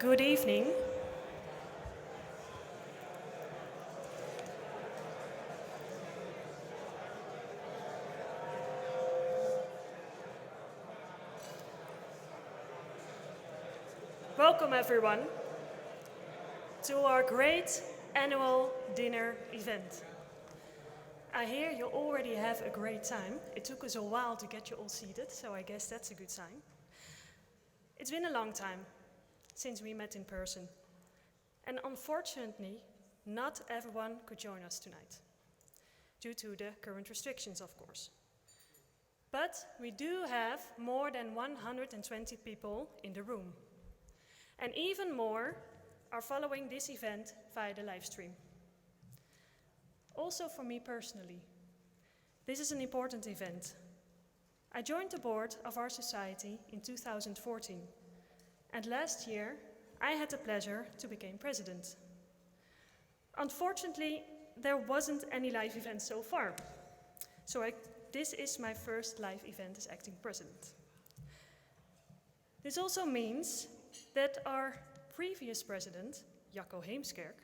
Good evening. Welcome everyone to our great annual dinner event. I hear you already have a great time. It took us a while to get you all seated, so I guess that's a good sign. It's been a long time since we met in person, and unfortunately, not everyone could join us tonight, due to the current restrictions, of course. But we do have more than 120 people in the room, and even more are following this event via the live stream. Also for me personally, this is an important event. I joined the board of our society in 2014, and last year I had the pleasure to become president. Unfortunately, there wasn't any live event so far, so this is my first live event as acting president. This also means that our previous president, Jacco Heemskerk,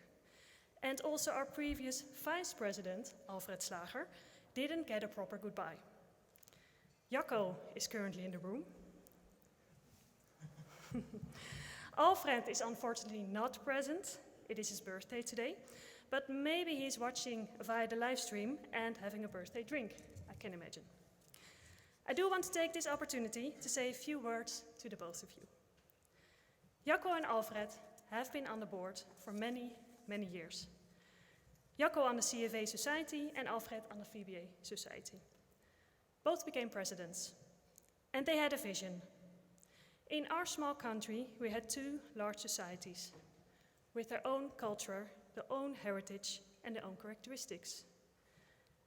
and also our previous vice president, Alfred Slager, didn't get a proper goodbye. Jacco is currently in the room. Alfred is unfortunately not present. It is his birthday today, but maybe he's watching via the live stream and having a birthday drink, I can imagine. I do want to take this opportunity to say a few words to the both of you. Jacco and Alfred have been on the board for many, many years. Jacco on the CFA Society and Alfred on the VBA Society. Both became presidents, and they had a vision. In our small country, we had two large societies with their own culture, their own heritage, and their own characteristics.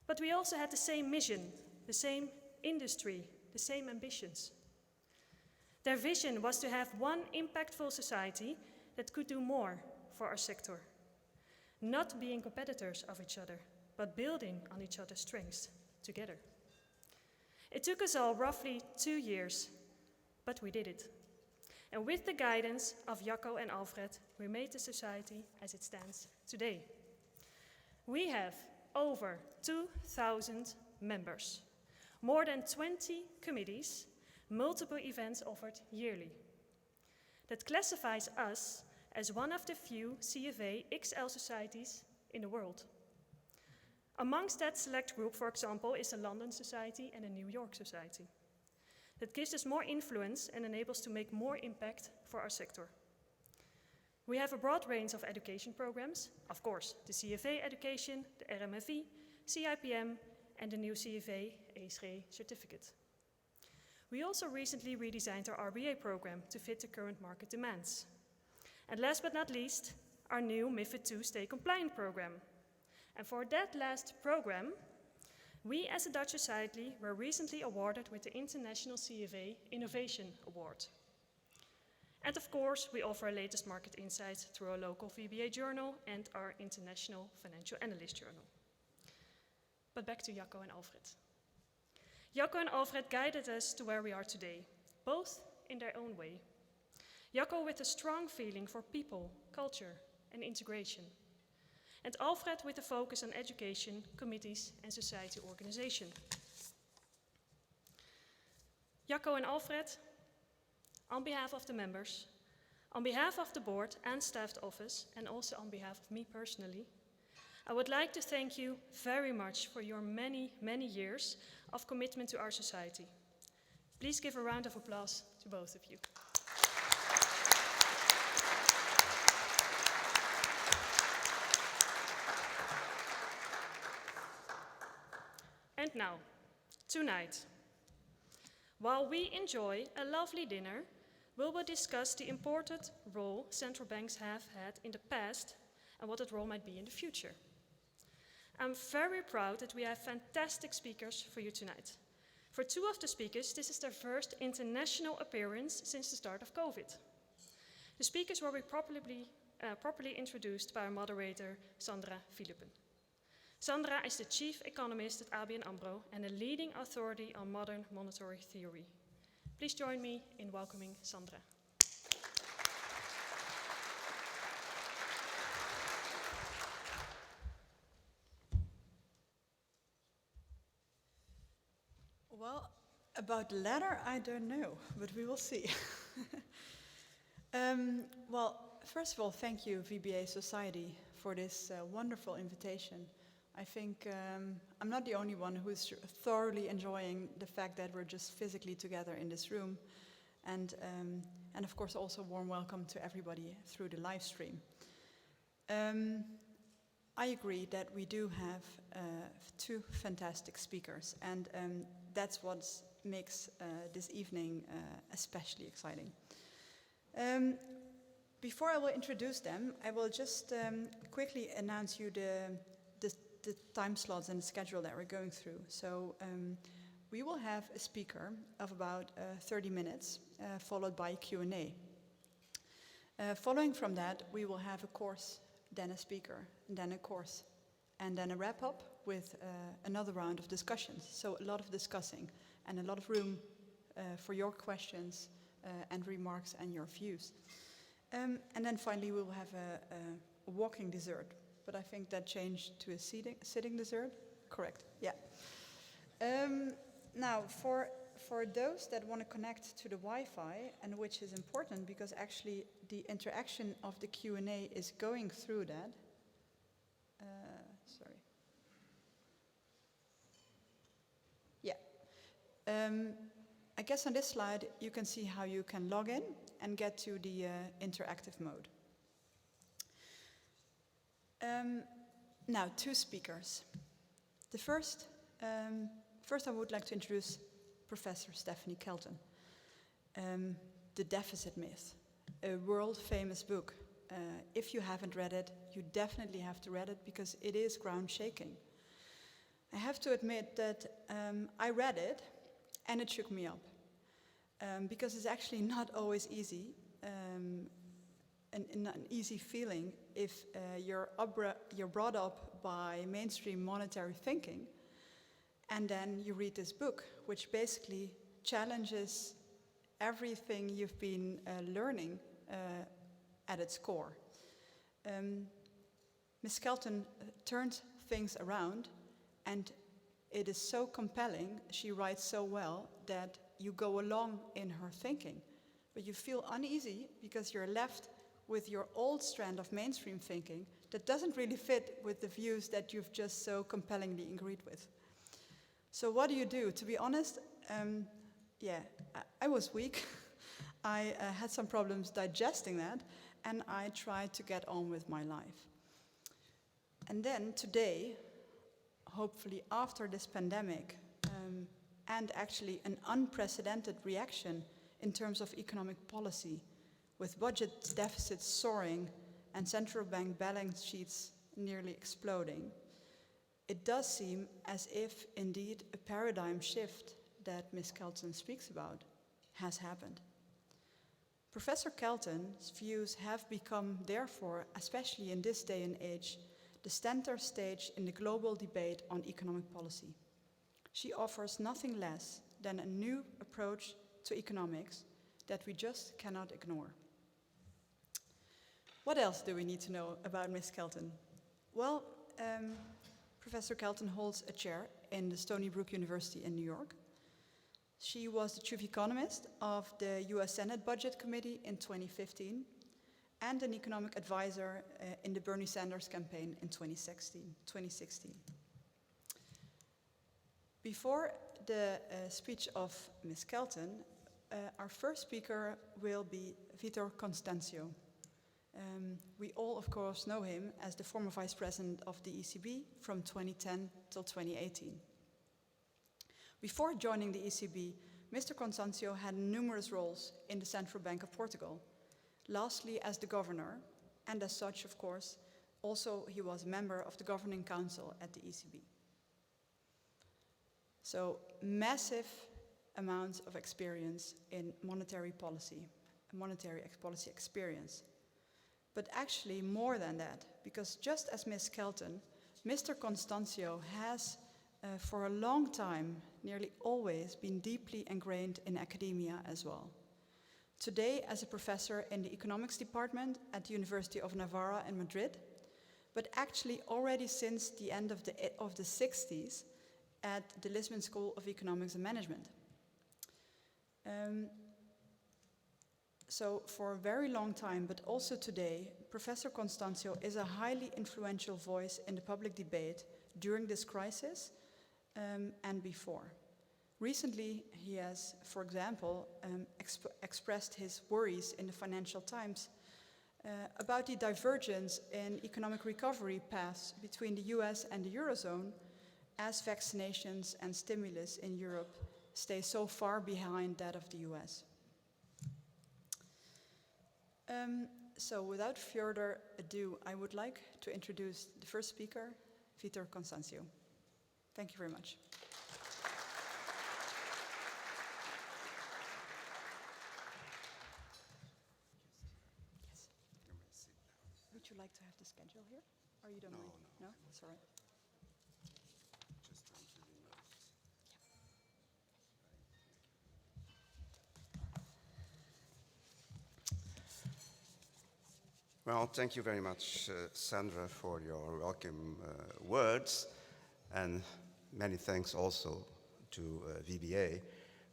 But we also had the same mission, the same industry, the same ambitions. Their vision was to have one impactful society that could do more for our sector, not being competitors of each other, but building on each other's strengths together. It took us all roughly 2 years, but we did it. And with the guidance of Jacco and Alfred, we made the society as it stands today. We have over 2,000 members, more than 20 committees, multiple events offered yearly. That classifies us as one of the few CFA XL societies in the world. Amongst that select group, for example, is a London society and a New York society. That gives us more influence and enables us to make more impact for our sector. We have a broad range of education programs, of course, the CFA education, the RMFE, CIPM, and the new CFA ASRE certificate. We also recently redesigned our RBA program to fit the current market demands. And last but not least, our new MiFID II Stay Compliant program. And for that last program, we as a Dutch society were recently awarded with the International CFA Innovation Award. And of course, we offer our latest market insights through our local VBA journal and our International Financial Analyst journal. But back to Jacco and Alfred. Jacco and Alfred guided us to where we are today, both in their own way. Jacco with a strong feeling for people, culture, and integration. And Alfred with a focus on education, committees, and society organization. Jacco and Alfred, on behalf of the members, on behalf of the board and staffed office, and also on behalf of me personally, I would like to thank you very much for your many, many years of commitment to our society. Please give a round of applause to both of you. And now, tonight, while we enjoy a lovely dinner, we will discuss the important role central banks have had in the past and what that role might be in the future. I'm very proud that we have fantastic speakers for you tonight. For two of the speakers, this is their first international appearance since the start of COVID. The speakers will be properly introduced by our moderator, Sandra Phlippen. Sandra is the chief economist at ABN AMRO and a leading authority on modern monetary theory. Please join me in welcoming Sandra. Well, about the latter, I don't know, but we will see. Well, first of all, thank you, VBA Society, for this wonderful invitation. I think I'm not the only one who's thoroughly enjoying the fact that we're just physically together in this room. And of course, also warm welcome to everybody through the live stream. I agree that we do have two fantastic speakers, and that's what makes this evening especially exciting. Before I will introduce them, I will just quickly announce you the time slots and the schedule that we're going through. So we will have a speaker of about 30 minutes, followed by a Q&A. Following from that, we will have a course, then a speaker, and then a course, and then a wrap-up with another round of discussions. So a lot of discussing and a lot of room for your questions and remarks and your views. And then finally we will have a walking dessert, but I think that changed to a sitting dessert. Correct, yeah. Now, for those that want to connect to the Wi-Fi, and which is important because actually the interaction of the Q&A is going through that. Sorry. Yeah. I guess on this slide you can see how you can log in and get to the interactive mode. Now, two speakers. The first I would like to introduce Professor Stephanie Kelton. The Deficit Myth, a world-famous book. If you haven't read it, you definitely have to read it because it is ground-shaking. I have to admit that I read it and it shook me up. Because it's actually not always easy, an easy feeling if you're brought up by mainstream monetary thinking, and then you read this book, which basically challenges everything you've been learning at its core. Ms. Kelton turned things around, and it is so compelling, she writes so well, that you go along in her thinking, but you feel uneasy because you're left with your old strand of mainstream thinking that doesn't really fit with the views that you've just so compellingly agreed with. So what do you do? To be honest, I was weak. I had some problems digesting that, and I tried to get on with my life. And then today, hopefully after this pandemic, and actually an unprecedented reaction in terms of economic policy, with budget deficits soaring and central bank balance sheets nearly exploding, it does seem as if indeed a paradigm shift that Ms. Kelton speaks about has happened. Professor Kelton's views have become, therefore, especially in this day and age, the center stage in the global debate on economic policy. She offers nothing less than a new approach to economics that we just cannot ignore. What else do we need to know about Ms. Kelton? Well, Professor Kelton holds a chair in the Stony Brook University in New York. She was the chief economist of the US Senate Budget Committee in 2015 and an economic advisor in the Bernie Sanders campaign in 2016. Before the speech of Ms. Kelton, our first speaker will be Vitor Constâncio. We all, of course, know him as the former vice president of the ECB from 2010 till 2018. Before joining the ECB, Mr. Constâncio had numerous roles in the Central Bank of Portugal. Lastly, as the governor, and as such, of course, also he was a member of the governing council at the ECB. So, massive amounts of experience in monetary policy experience. But actually more than that, because just as Ms. Kelton, Mr. Constâncio has for a long time, nearly always, been deeply ingrained in academia as well. Today as a professor in the economics department at the University of Navarra in Madrid, but actually already since the end of the 60s at the Lisbon School of Economics and Management. So for a very long time, but also today, Professor Constâncio is a highly influential voice in the public debate during this crisis and before. Recently, he has, for example, expressed his worries in the Financial Times about the divergence in economic recovery paths between the US and the Eurozone, as vaccinations and stimulus in Europe stay so far behind that of the US. So without further ado, I would like to introduce the first speaker, Vitor Constâncio. Thank you very much. Yes. Would you like to have the schedule here? Or you don't mind? No? That's all right. Well, thank you very much, Sandra, for your welcome words, and many thanks also to VBA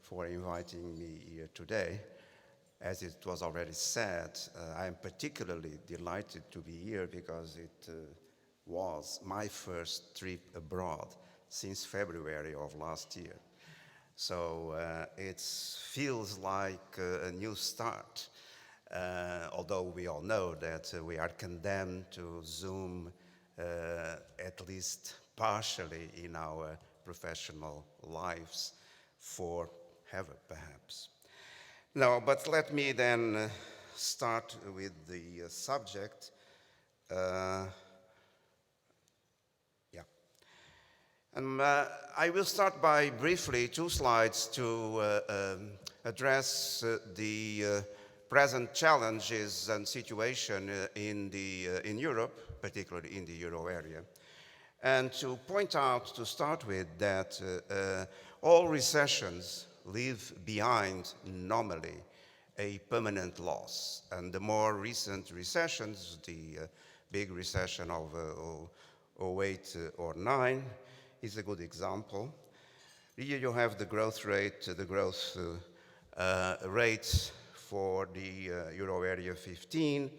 for inviting me here today. As it was already said, I am particularly delighted to be here because it was my first trip abroad since February of last year. So it feels like a new start. Although we all know that we are condemned to Zoom at least partially in our professional lives forever, perhaps. No, but let me then start with the subject. I will start by briefly 2 slides to address the present challenges and situation in Europe, particularly in the euro area, and to point out, to start with, that all recessions leave behind normally a permanent loss. And the more recent recessions, the big recession of 08 or 09 is a good example. Here you have the growth rate, rates for the euro area 15,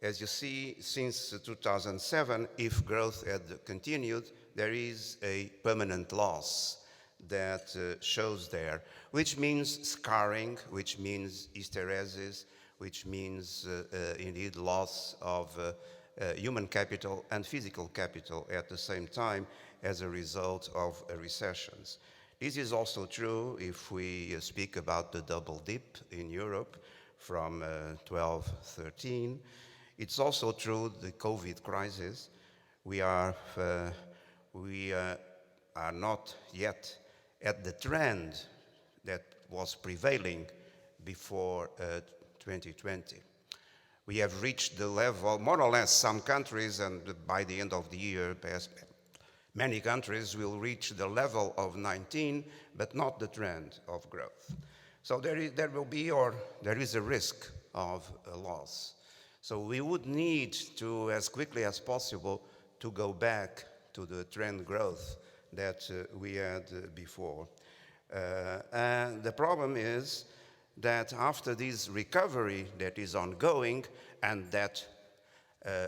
as you see, since 2007, if growth had continued, there is a permanent loss that shows there, which means scarring, which means hysteresis, which means indeed loss of human capital and physical capital at the same time as a result of recessions. This is also true if we speak about the double dip in Europe from 12-13. It's also true the COVID crisis. We are not yet at the trend that was prevailing before 2020. We have reached the level, more or less, some countries, and by the end of the year, many countries will reach the level of 19, but not the trend of growth. So there is a risk of a loss. So we would need to, as quickly as possible, to go back to the trend growth that we had before. And the problem is that after this recovery that is ongoing and that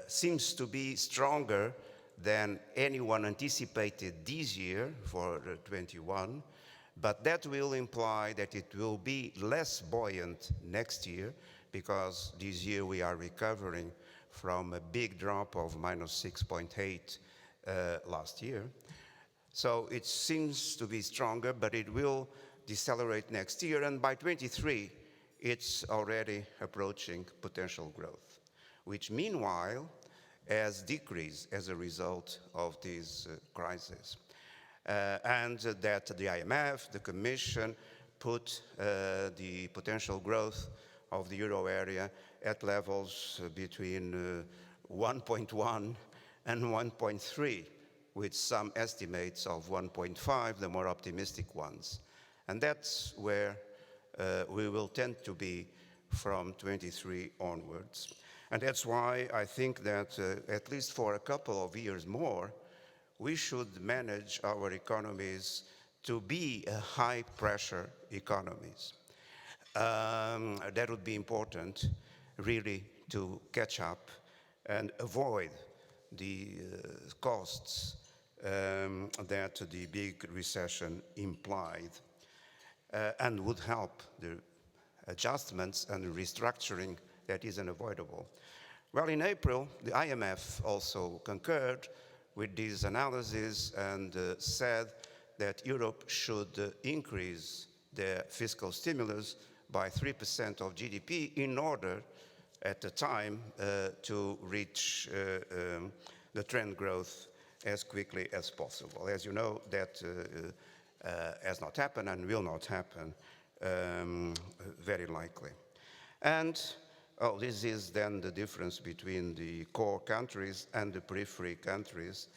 seems to be stronger than anyone anticipated this year for 21, but that will imply that it will be less buoyant next year, because this year we are recovering from a big drop of -6.8 last year. So it seems to be stronger, but it will decelerate next year, and by 23, it's already approaching potential growth, which meanwhile has decreased as a result of this crisis. And that the IMF, the Commission, put the potential growth of the euro area at levels between 1.1 and 1.3, with some estimates of 1.5, the more optimistic ones. And that's where we will tend to be from 23 onwards. And that's why I think that at least for a couple of years more, we should manage our economies to be a high-pressure economies. That would be important, really, to catch up and avoid the costs that the big recession implied, and would help the adjustments and restructuring that is unavoidable. Well, in April, the IMF also concurred with this analysis and said that Europe should increase their fiscal stimulus by 3% of GDP in order, at the time, to reach the trend growth as quickly as possible. As you know, that has not happened and will not happen, very likely. And this is then the difference between the core countries and the periphery countries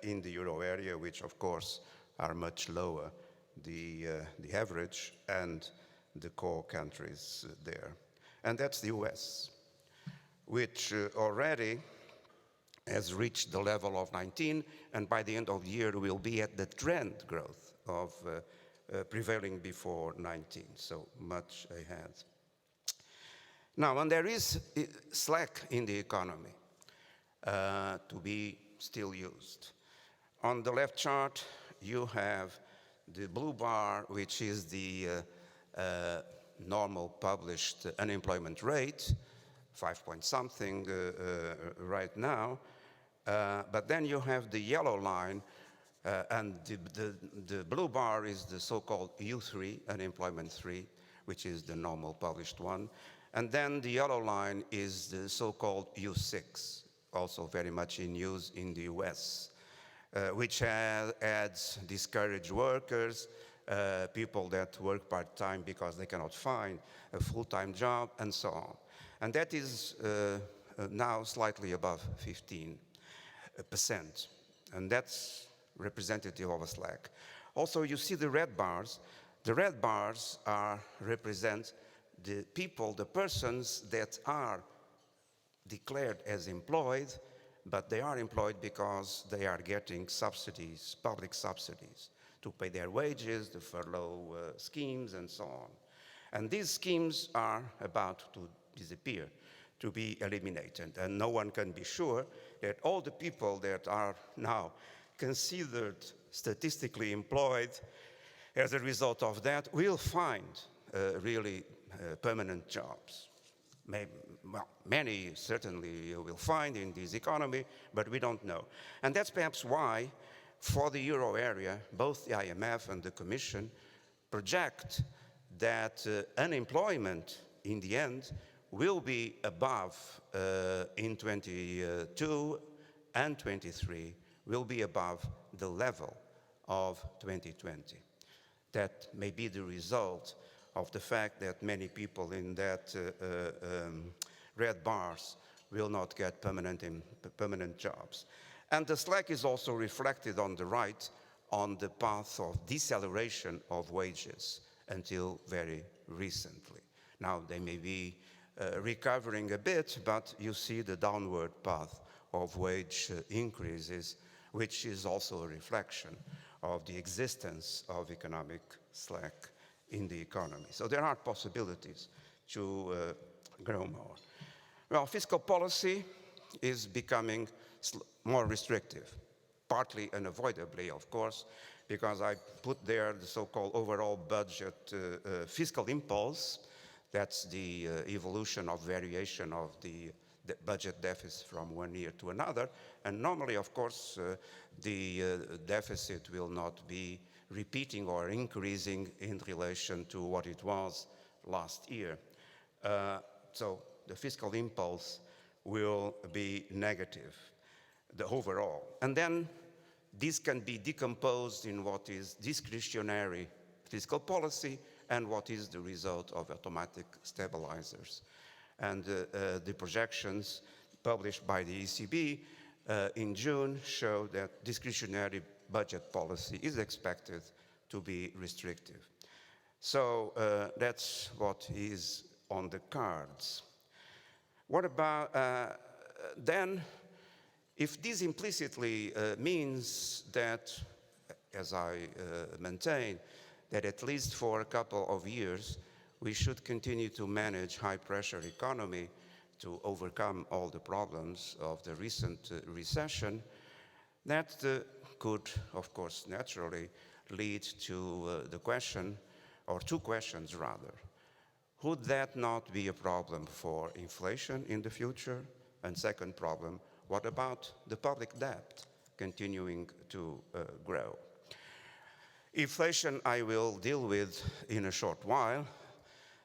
in the euro area, which of course are much lower, the average and the core countries there. And that's the US, which already has reached the level of 19, and by the end of the year will be at the trend growth of prevailing before 19, so much ahead. Now, and there is slack in the economy to be still used. On the left chart, you have the blue bar, which is the normal published unemployment rate, 5 point something right now. But then you have the yellow line, and the blue bar is the so-called U3, unemployment 3, which is the normal published one. And then the yellow line is the so-called U6, also very much in use in the US, which adds discouraged workers, people that work part-time because they cannot find a full-time job, and so on. And that is now slightly above 15%. And that's representative of a slack. Also, you see the red bars. The red bars represent the people, the persons that are declared as employed, but they are employed because they are getting subsidies, public subsidies, to pay their wages, the furlough schemes, and so on. And these schemes are about to disappear, to be eliminated. And no one can be sure that all the people that are now considered statistically employed as a result of that will find really permanent jobs. Many certainly will find in this economy, but we don't know. And that's perhaps why, for the euro area, both the IMF and the Commission project that unemployment in the end will be above in 22 and 23, will be above the level of 2020. That may be the result of the fact that many people in that red bars will not get permanent jobs. And the slack is also reflected on the right on the path of deceleration of wages until very recently. Now they may be recovering a bit, but you see the downward path of wage increases, which is also a reflection of the existence of economic slack in the economy. So there are possibilities to grow more. Well, fiscal policy is becoming more restrictive, partly unavoidably, of course, because I put there the so-called overall budget fiscal impulse. That's the evolution of variation of the budget deficit from one year to another. And normally, of course, the deficit will not be repeating or increasing in relation to what it was last year. So the fiscal impulse will be negative, the overall. And then this can be decomposed in what is discretionary fiscal policy and what is the result of automatic stabilizers. And the projections published by the ECB in June show that discretionary budget policy is expected to be restrictive. So that's what is on the cards. What about then, if this implicitly means that, as I maintain, that at least for a couple of years, we should continue to manage high-pressure economy to overcome all the problems of the recent recession, that could, of course, naturally lead to the question, or two questions rather. Would that not be a problem for inflation in the future? And second problem, what about the public debt continuing to grow? Inflation I will deal with in a short while.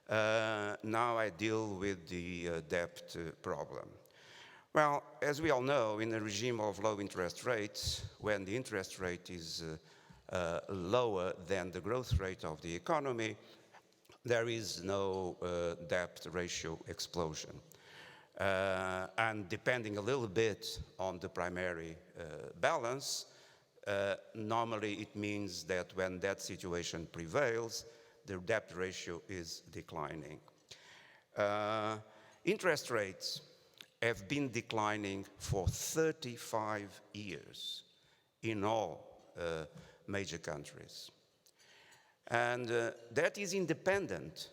Now I deal with the debt problem. Well, as we all know, in a regime of low interest rates, when the interest rate is lower than the growth rate of the economy, there is no debt ratio explosion. And depending a little bit on the primary balance, normally it means that when that situation prevails, the debt ratio is declining. Interest rates have been declining for 35 years in all major countries. And that is independent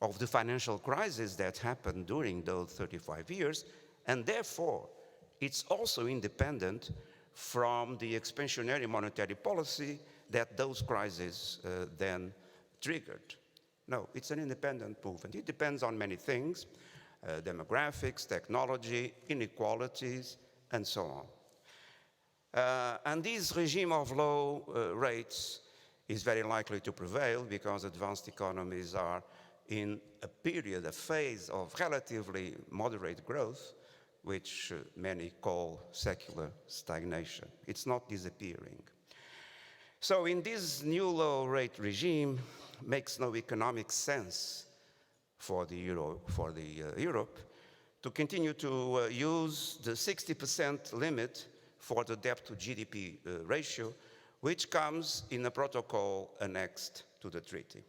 of the financial crisis that happened during those 35 years, and therefore it's also independent from the expansionary monetary policy that those crises then triggered. No, it's an independent movement. It depends on many things, demographics, technology, inequalities, and so on. And this regime of low rates is very likely to prevail because advanced economies are in a period, a phase of relatively moderate growth, which many call secular stagnation. It's not disappearing. So in this new low rate regime, makes no economic sense for the Europe to continue to use the 60% limit for the debt to GDP ratio, which comes in a protocol annexed to the treaty.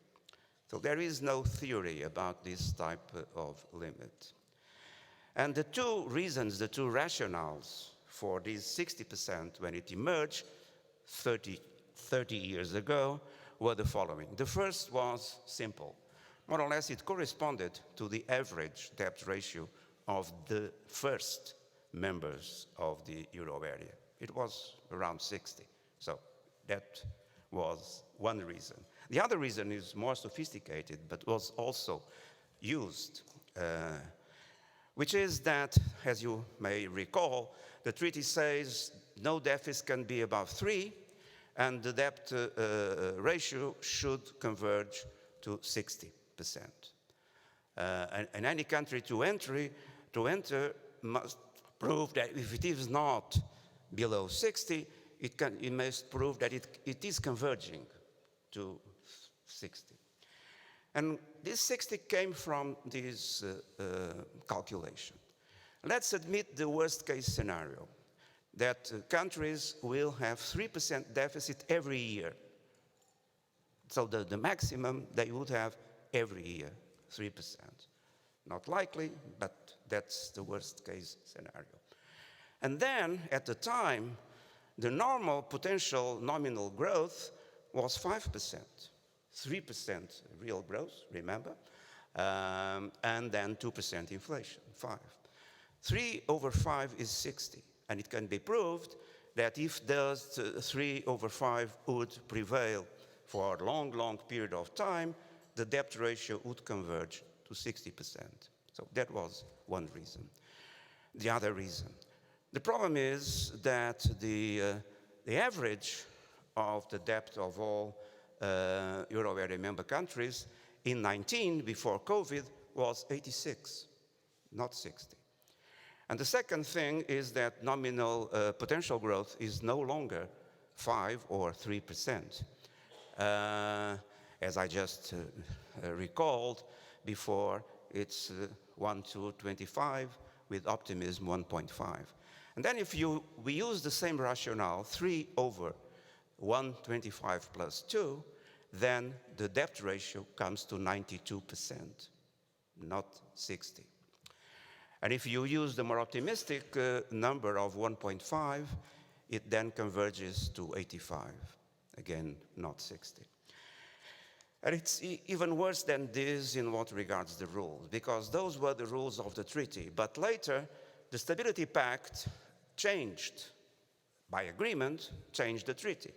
So there is no theory about this type of limit. And the two reasons, the two rationales for this 60% when it emerged 30 years ago were the following. The first was simple. More or less, it corresponded to the average debt ratio of the first members of the euro area. It was around 60. So that was one reason. The other reason is more sophisticated, but was also used, which is that, as you may recall, the treaty says no deficit can be above 3, and the debt ratio should converge to 60%. And any country to enter must prove that if it is not below 60, it must prove that it is converging to 60. And this 60 came from this calculation. Let's admit the worst case scenario, that countries will have 3% deficit every year. So the maximum they would have every year, 3%. Not likely, but that's the worst case scenario. And then, at the time, the normal potential nominal growth was 5%. 3% real growth, remember? And then 2% inflation, 5. 3 over 5 is 60. And it can be proved that if those 3 over 5 would prevail for a long, long period of time, the debt ratio would converge to 60%. So that was one reason. The other reason. The problem is that the average of the debt of all euro area member countries in 19, before COVID, was 86, not 60. And the second thing is that nominal potential growth is no longer 5 or 3%. As I just recalled before, it's 1 to 25, with optimism 1.5. And then if we use the same rationale, 3 over 125 plus 2, then the debt ratio comes to 92%, not 60. And if you use the more optimistic number of 1.5, it then converges to 85. Again, not 60. And it's even worse than this in what regards the rules, because those were the rules of the treaty. But later, the Stability Pact changed, by agreement, changed the treaty,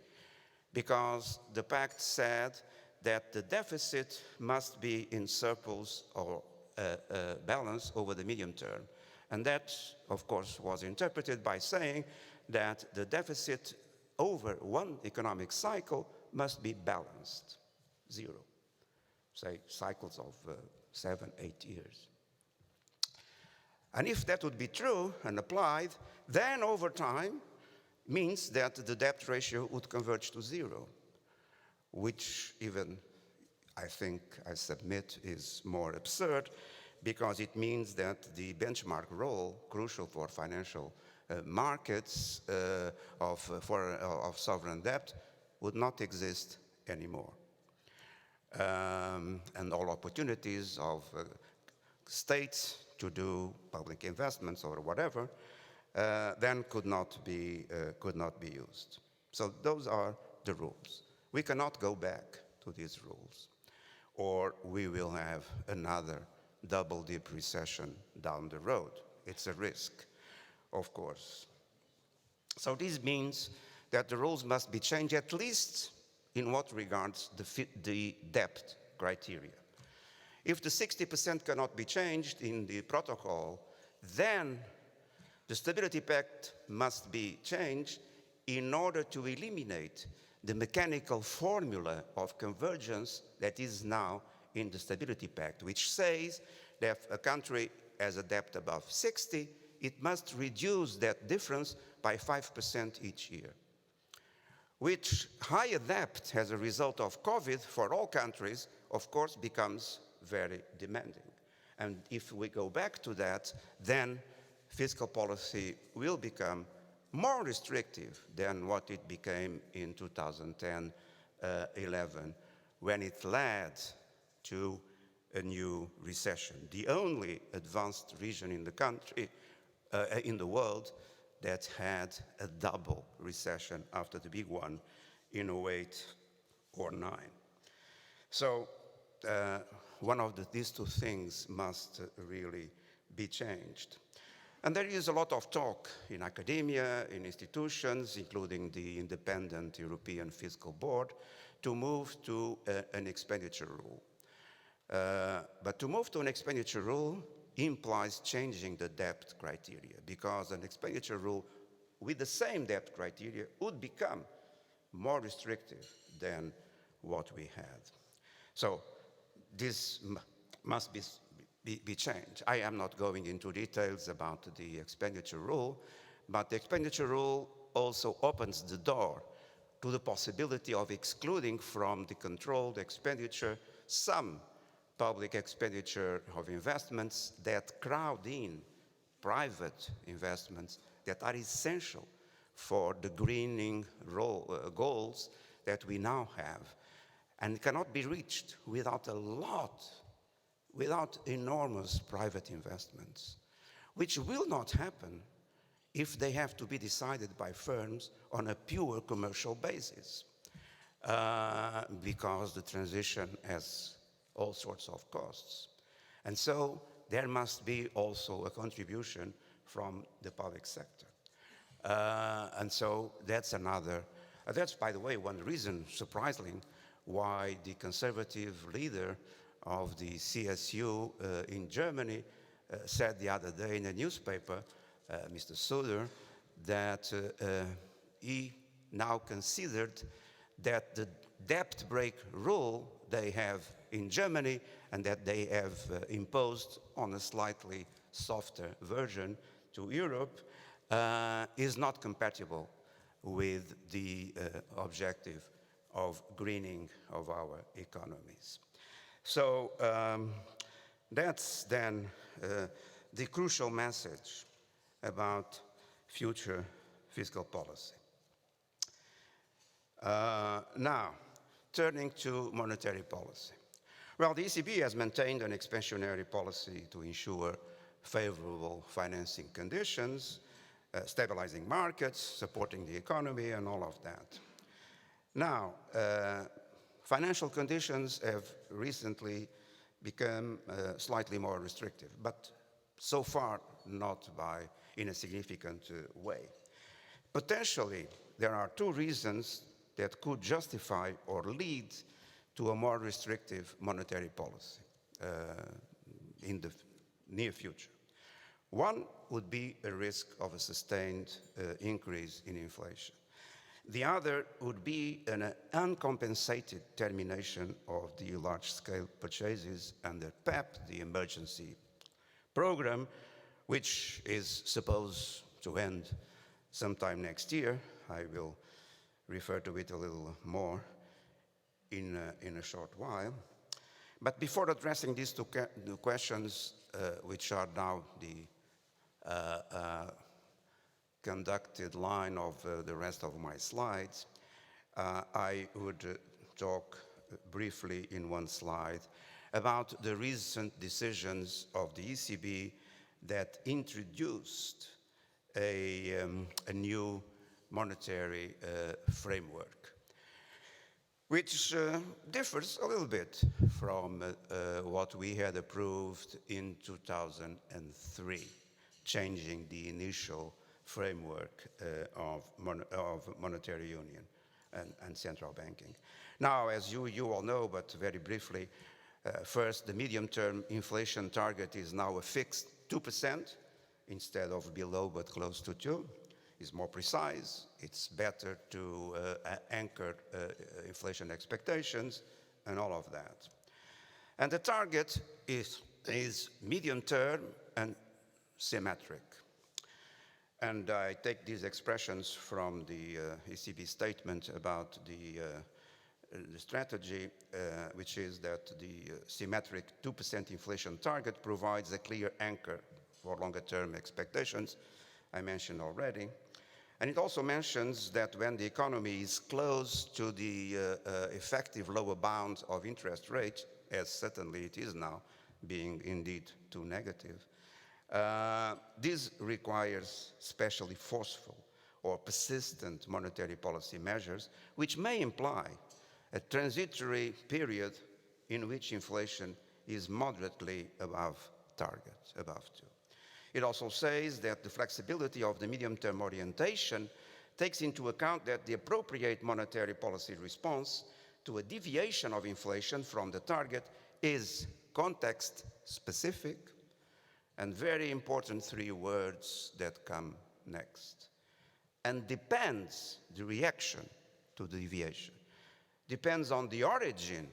because the pact said that the deficit must be in surplus or balance over the medium term. And that, of course, was interpreted by saying that the deficit over one economic cycle must be balanced, 0. Say, cycles of 7, 8 years. And if that would be true and applied, then over time means that the debt ratio would converge to 0, which even, I think, I submit, is more absurd, because it means that the benchmark role, crucial for financial markets of sovereign debt, would not exist anymore. And all opportunities of states to do public investments or whatever then could not be used. So those are the rules. We cannot go back to these rules, or we will have another double-dip recession down the road. It's a risk, of course. So this means that the rules must be changed, at least in what regards the debt criteria. If the 60% cannot be changed in the protocol, then the Stability Pact must be changed in order to eliminate the mechanical formula of convergence that is now in the Stability Pact, which says that if a country has a debt above 60, it must reduce that difference by 5% each year. Which higher debt as a result of COVID for all countries, of course, becomes very demanding. And if we go back to that, then fiscal policy will become more restrictive than what it became in 2010-11, when it led to a new recession. The only advanced region in the country, in the world, that had a double recession after the big one in 08 or 09. So one of these two things must really be changed. And there is a lot of talk in academia, in institutions, including the independent European Fiscal Board, to move to an expenditure rule. But to move to an expenditure rule implies changing the debt criteria, because an expenditure rule with the same debt criteria would become more restrictive than what we had. So this must be changed. I am not going into details about the expenditure rule, but the expenditure rule also opens the door to the possibility of excluding from the controlled expenditure some public expenditure of investments that crowd in private investments that are essential for the greening goals that we now have, and cannot be reached without enormous private investments, which will not happen if they have to be decided by firms on a pure commercial basis, because the transition has all sorts of costs. And so there must be also a contribution from the public sector. And so that's that's, by the way, one reason, surprisingly, why the conservative leader of the CSU in Germany said the other day in a newspaper, Mr. Söder, that he now considered that the debt break rule they have in Germany and that they have imposed on a slightly softer version to Europe is not compatible with the objective of greening of our economies. So that's then the crucial message about future fiscal policy. Now, turning to monetary policy. Well, the ECB has maintained an expansionary policy to ensure favorable financing conditions, stabilizing markets, supporting the economy, and all of that. Now, financial conditions have recently become slightly more restrictive, but so far not in a significant way. Potentially, there are two reasons that could justify or lead to a more restrictive monetary policy in the near future. One would be a risk of a sustained increase in inflation. The other would be an uncompensated termination of the large-scale purchases under PEP, the emergency program, which is supposed to end sometime next year. I will refer to it a little more in a short while. But before addressing these two questions, which are now the conducted line of the rest of my slides, I would talk briefly in one slide about the recent decisions of the ECB that introduced a new monetary framework, which differs a little bit from what we had approved in 2003, changing the initial framework of monetary union and central banking. Now, as you all know, but very briefly, first, the medium-term inflation target is now a fixed 2% instead of below but close to 2%. It's more precise, it's better to anchor inflation expectations and all of that. And the target is medium-term and symmetric. And I take these expressions from the ECB statement about the strategy, which is that the symmetric 2% inflation target provides a clear anchor for longer-term expectations, I mentioned already. And it also mentions that when the economy is close to the effective lower bound of interest rates, as certainly it is now, being indeed too negative, this requires especially forceful or persistent monetary policy measures, which may imply a transitory period in which inflation is moderately above target, above 2. It also says that the flexibility of the medium-term orientation takes into account that the appropriate monetary policy response to a deviation of inflation from the target is context-specific, and very important three words that come next. And depends, the reaction to the deviation, depends on the origin,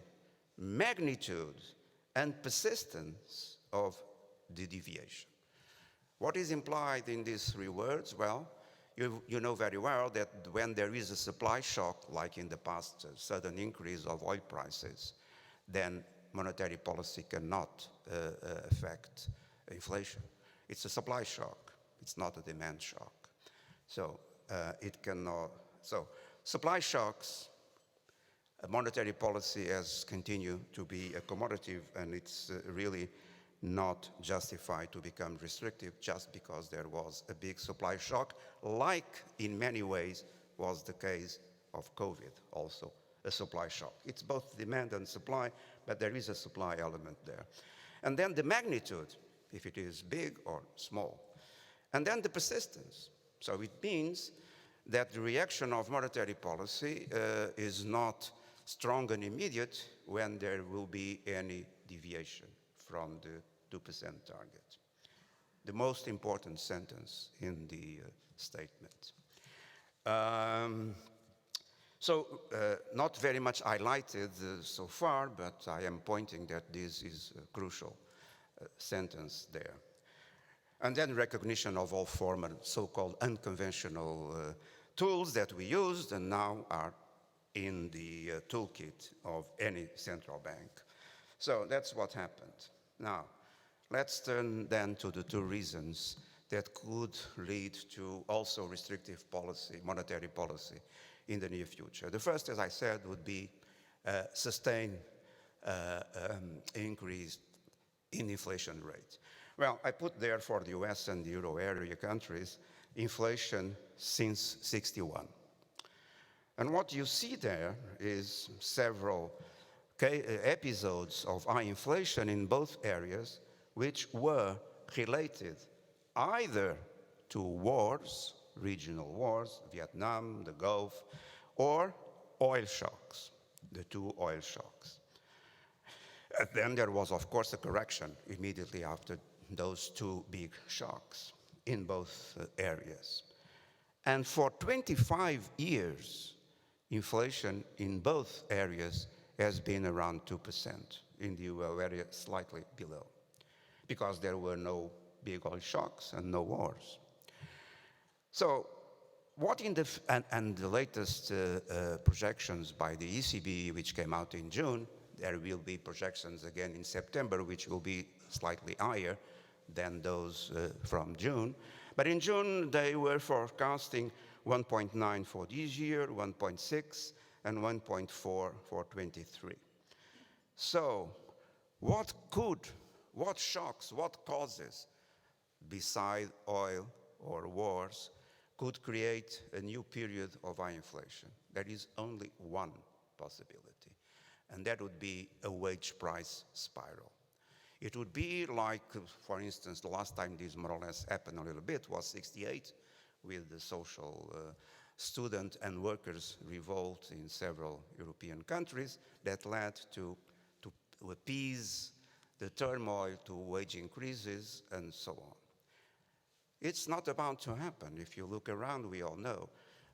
magnitude, and persistence of the deviation. What is implied in these three words? Well, you know very well that when there is a supply shock, like in the past, a sudden increase of oil prices, then monetary policy cannot affect inflation. It's a supply shock. It's not a demand shock. So it cannot. So supply shocks, monetary policy has continued to be accommodative, and it's really not justified to become restrictive just because there was a big supply shock, like in many ways was the case of COVID, also a supply shock. It's both demand and supply, but there is a supply element there. And then the magnitude, if it is big or small. And then the persistence. So it means that the reaction of monetary policy is not strong and immediate when there will be any deviation from the 2% target. The most important sentence in the statement. Not very much highlighted so far, but I am pointing that this is a crucial sentence there. And then recognition of all former so-called unconventional tools that we used and now are in the toolkit of any central bank. So that's what happened. Now, let's turn then to the two reasons that could lead to also restrictive policy, monetary policy in the near future. The first, as I said, would be sustained increase in inflation rate. Well, I put there for the US and the euro area countries, inflation since 61. And what you see there is several episodes of high inflation in both areas, which were related either to wars, regional wars, Vietnam, the Gulf, or oil shocks, the two oil shocks. And then there was, of course, a correction immediately after those two big shocks in both areas. And for 25 years, inflation in both areas has been around 2%, in the euro area slightly below, because there were no big oil shocks and no wars. So what in the, and the latest projections by the ECB, which came out in June, there will be projections again in September, which will be slightly higher than those from June. But in June, they were forecasting 1.9 for this year, 1.6, and 1.4 for 23. So what shocks, what causes, beside oil or wars, could create a new period of high inflation? There is only one possibility, and that would be a wage price spiral. It would be like, for instance, the last time this more or less happened a little bit was 68, with the social student and workers' revolt in several European countries that led to appease the turmoil, to wage increases, and so on. It's not about to happen. If you look around, we all know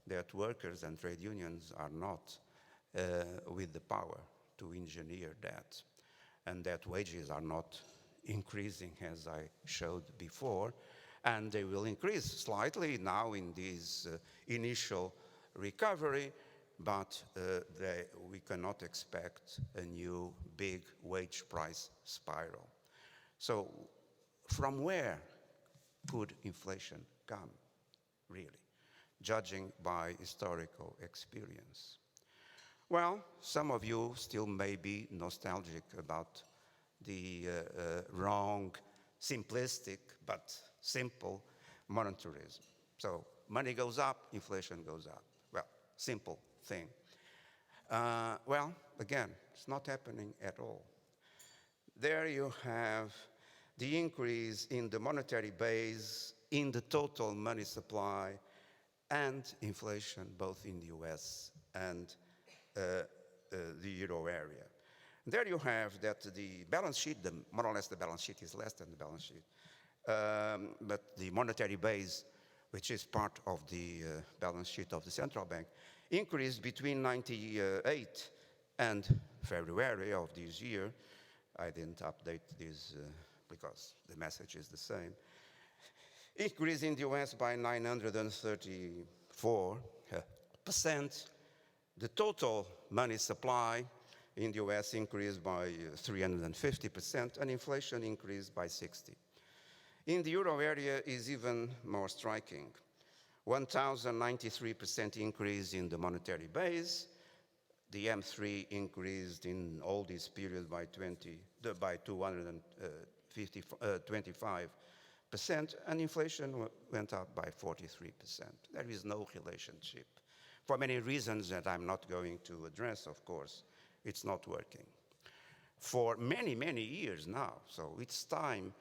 that workers and trade unions are not with the power to engineer that, and that wages are not increasing, as I showed before, and they will increase slightly now in this initial recovery, but we cannot expect a new big wage price spiral. So from where could inflation come, really, judging by historical experience? Well, some of you still may be nostalgic about the wrong, simplistic, but simple monetarism. So money goes up, inflation goes up. Well, simple thing. Well, again, it's not happening at all. There you have the increase in the monetary base, in the total money supply, and inflation, both in the US and the euro area. There you have that the balance sheet, more or less the balance sheet is less than the balance sheet, but the monetary base, which is part of the balance sheet of the central bank, increased between 98 and February of this year. I didn't update this because the message is the same. Increase in the US by 934%. The total money supply in the US increased by 350%, and inflation increased by 60%. In the euro area is even more striking. 1,093% increase in the monetary base. The M3 increased in all this period by 225%, and inflation went up by 43%. There is no relationship. For many reasons that I'm not going to address, of course, it's not working. For many, many years now, so it's time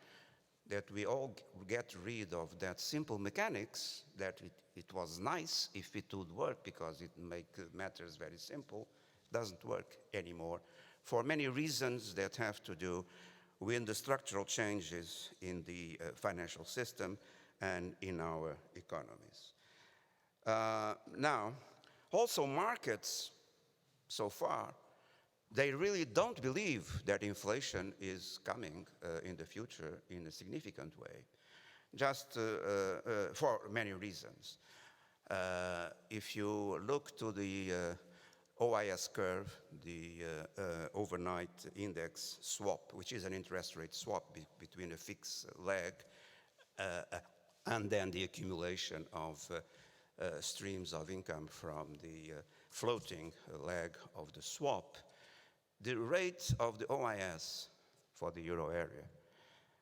that we all get rid of that simple mechanics, that it was nice if it would work because it makes matters very simple. Doesn't work anymore for many reasons that have to do with the structural changes in the financial system and in our economies. Now, also markets, so far, they really don't believe that inflation is coming in the future in a significant way, just for many reasons. If you look to the OIS curve, the overnight index swap, which is an interest rate swap between a fixed leg and then the accumulation of streams of income from the floating leg of the swap, the rate of the OIS for the euro area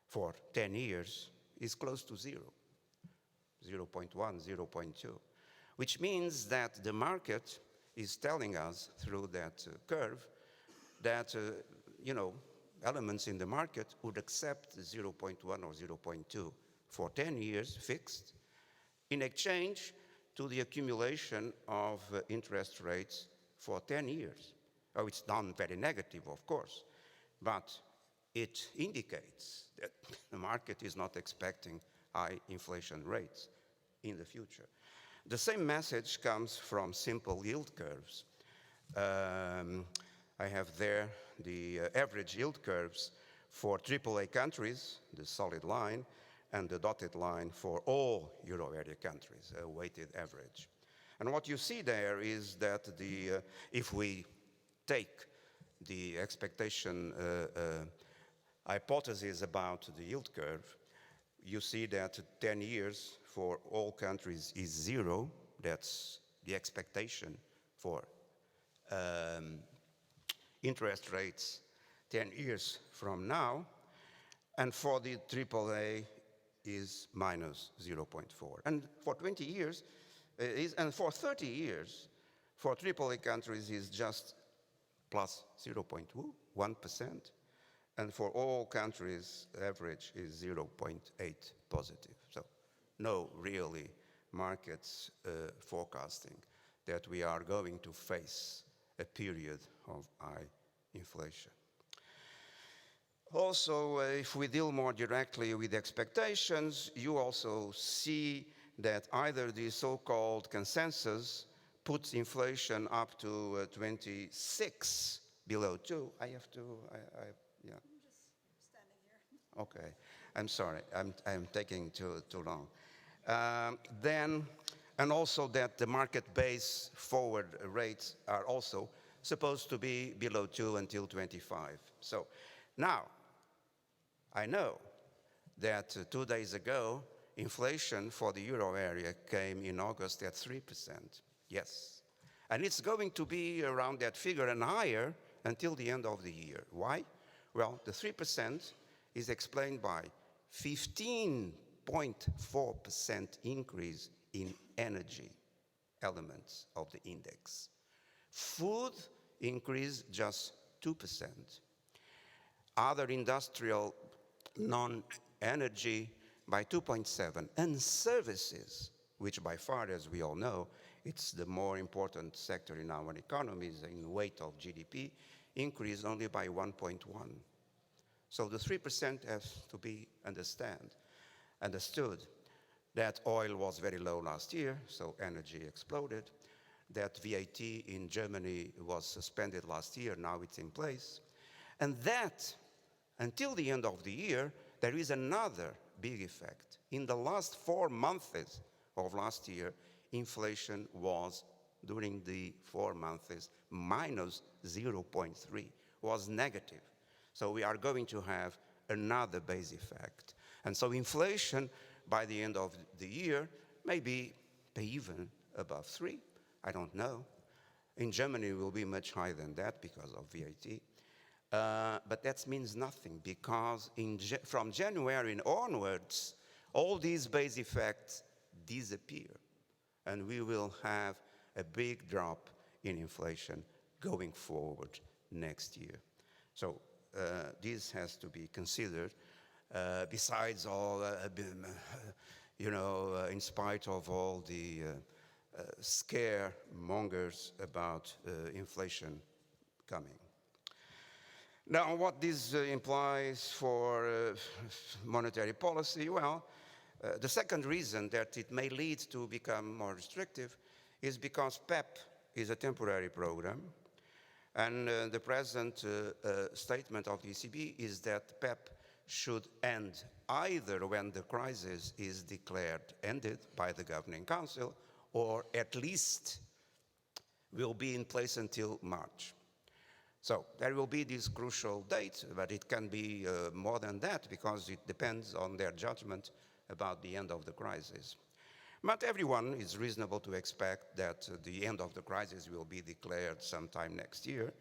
for 10 years is close to zero, 0.1, 0.2, which means that the market is telling us through that curve that, elements in the market would accept 0.1 or 0.2 for 10 years fixed in exchange to the accumulation of interest rates for 10 years. Oh, it's done very negative, of course, but it indicates that the market is not expecting high inflation rates in the future. The same message comes from simple yield curves. I have there the average yield curves for AAA countries, the solid line, and the dotted line for all euro area countries, a weighted average. And what you see there is that if we take the expectation hypothesis about the yield curve, you see that 10 years for all countries is zero. That's the expectation for interest rates 10 years from now. And for the AAA is minus 0.4. And for 20 years, and for 30 years, for AAA countries is just plus 0.1%. And for all countries, average is 0.8 positive. So no really markets forecasting that we are going to face a period of high inflation. Also, if we deal more directly with expectations, you also see that either the so-called consensus puts inflation up to 26 below 2. I have to, yeah. I'm just standing here. Okay, I'm sorry, I'm taking too long. And also that the market-based forward rates are also supposed to be below 2 until 25. So now, I know that 2 days ago, inflation for the euro area came in August at 3%. Yes. And it's going to be around that figure and higher until the end of the year. Why? Well, the 3% is explained by 15.4% increase in energy elements of the index. Food increased just 2%. Other industrial non-energy by 2.7%. And services, which by far, as we all know, it's the more important sector in our economies in weight of GDP, increased only by 1.1%. So the 3% has to be understood that oil was very low last year, so energy exploded, that VAT in Germany was suspended last year, now it's in place, and that until the end of the year, there is another big effect. In the last 4 months of last year, inflation was, during the 4 months, minus 0.3, was negative. So we are going to have another base effect. And so inflation by the end of the year may be even above 3, I don't know. In Germany, it will be much higher than that because of VAT. But that means nothing because from January onwards, all these base effects disappear. And we will have a big drop in inflation going forward next year. So this has to be considered. Besides all, in spite of all the scaremongers about inflation coming. Now, what this implies for monetary policy, well, the second reason that it may lead to become more restrictive is because PEP is a temporary program, and the present statement of the ECB is that PEP should end either when the crisis is declared ended by the Governing Council or at least will be in place until March. So there will be this crucial date, but it can be more than that because it depends on their judgment about the end of the crisis. But everyone is reasonable to expect that the end of the crisis will be declared sometime next year.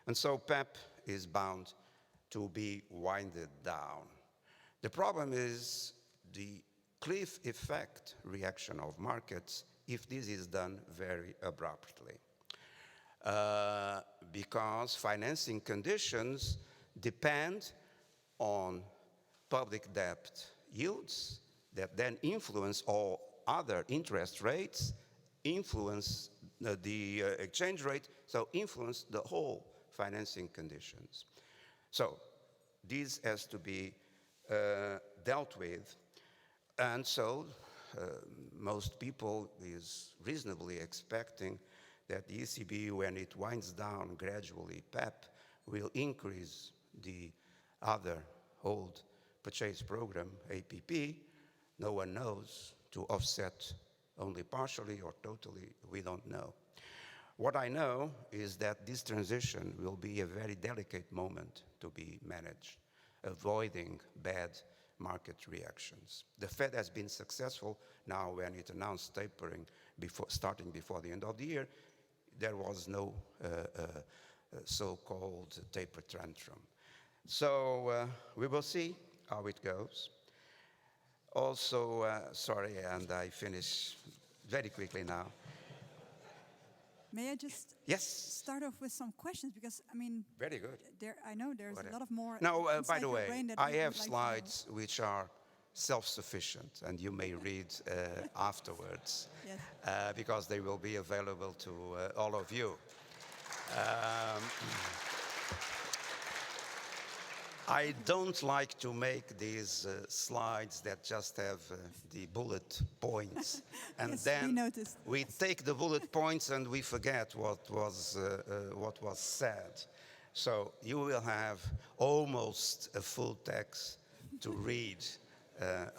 And so PEP is bound to be winded down. The problem is the cliff effect reaction of markets if this is done very abruptly. Because financing conditions depend on public debt yields that then influence all other interest rates, influence the exchange rate, so influence the whole financing conditions. So this has to be dealt with. And so most people is reasonably expecting that the ECB, when it winds down gradually, PEP, will increase the other old purchase program, APP. No one knows, to offset only partially or totally, we don't know. What I know is that this transition will be a very delicate moment to be managed, avoiding bad market reactions. The Fed has been successful now when it announced tapering starting before the end of the year. There was no so-called taper tantrum. So we will see how it goes. Also, sorry, and I finish very quickly now. May I just Yes. start off with some questions? Because, I mean, Very good. I know there's a lot of more. No, by inside the your way, brain that I we have would like to know. slides which are self-sufficient, and you may read afterwards, Yes. because they will be available to all of you. I don't like to make these slides that just have the bullet points, and Yes, then we noticed. we take the bullet points and we forget what was said. So you will have almost a full text to read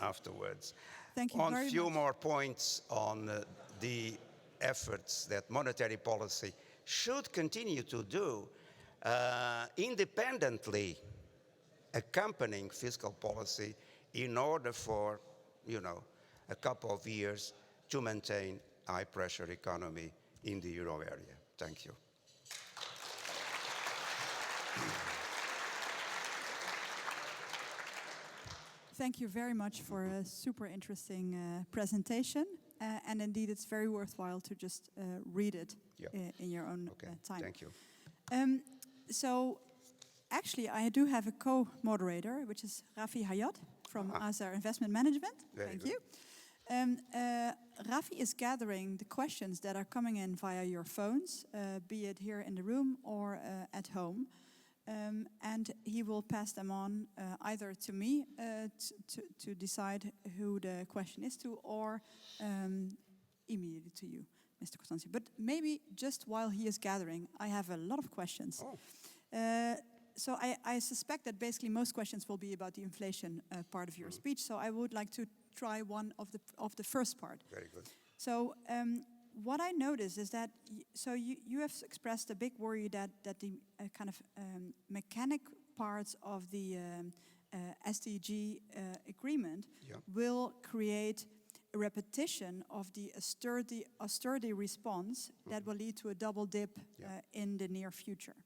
afterwards. Thank you On very few much. more points on the efforts that monetary policy should continue to do independently accompanying fiscal policy in order for, a couple of years to maintain high-pressure economy in the euro area. Thank you. Thank you very much for a super interesting presentation. And indeed, it's very worthwhile to just read it in your own time. Thank you. So, actually, I do have a co-moderator, which is Rafi Hayat from Azar Investment Management. Very Thank good. you. Rafi is gathering the questions that are coming in via your phones, be it here in the room or at home. And he will pass them on either to me to decide who the question is to, or immediately to you, Mr. Constâncio. But maybe just while he is gathering, I have a lot of questions. So I suspect that basically most questions will be about the inflation part of your speech. So I would like to try one of the first part. Very good. So what I notice is that you have expressed a big worry that the kind of mechanic parts of the SDG agreement will create a repetition of the austerity response that will lead to a double dip in the near future.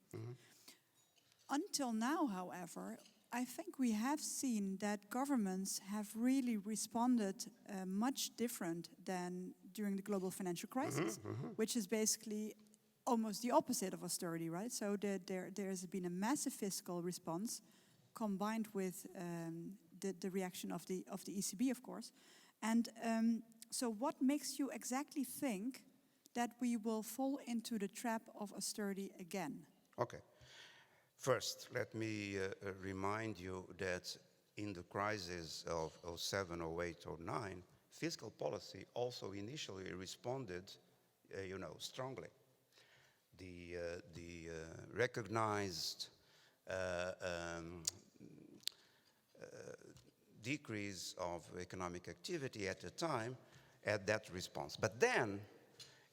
Until now, however, I think we have seen that governments have really responded much different than during the global financial crisis, which is basically almost the opposite of austerity, right? So there's been a massive fiscal response combined with the reaction of the ECB, of course. And so what makes you exactly think that we will fall into the trap of austerity again? Okay. First, let me remind you that in the crisis of 07, 08, 09, fiscal policy also initially responded, strongly. The recognized decrease of economic activity at the time had that response. But then,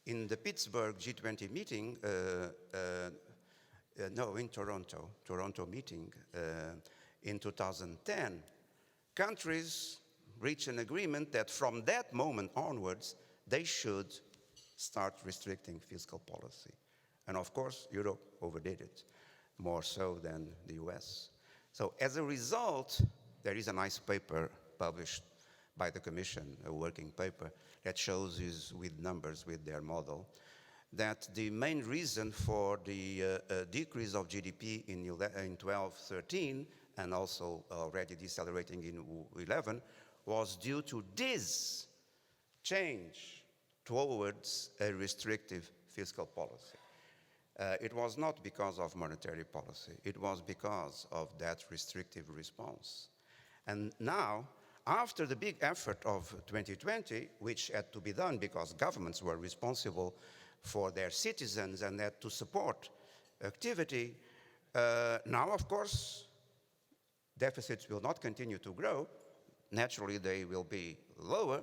in the Pittsburgh G20 meeting, in Toronto meeting in 2010, countries reached an agreement that from that moment onwards, they should start restricting fiscal policy. And of course, Europe overdid it, more so than the US. So as a result, There is a nice paper published by the Commission, a working paper, that shows is with numbers, with their model, that the main reason for the decrease of GDP in 12-13, and also already decelerating in 11, was due to this change towards a restrictive fiscal policy. It was not because of monetary policy. It was because of that restrictive response. And now, after the big effort of 2020, which had to be done because governments were responsible for their citizens and had to support activity, now, of course, deficits will not continue to grow. Naturally, they will be lower.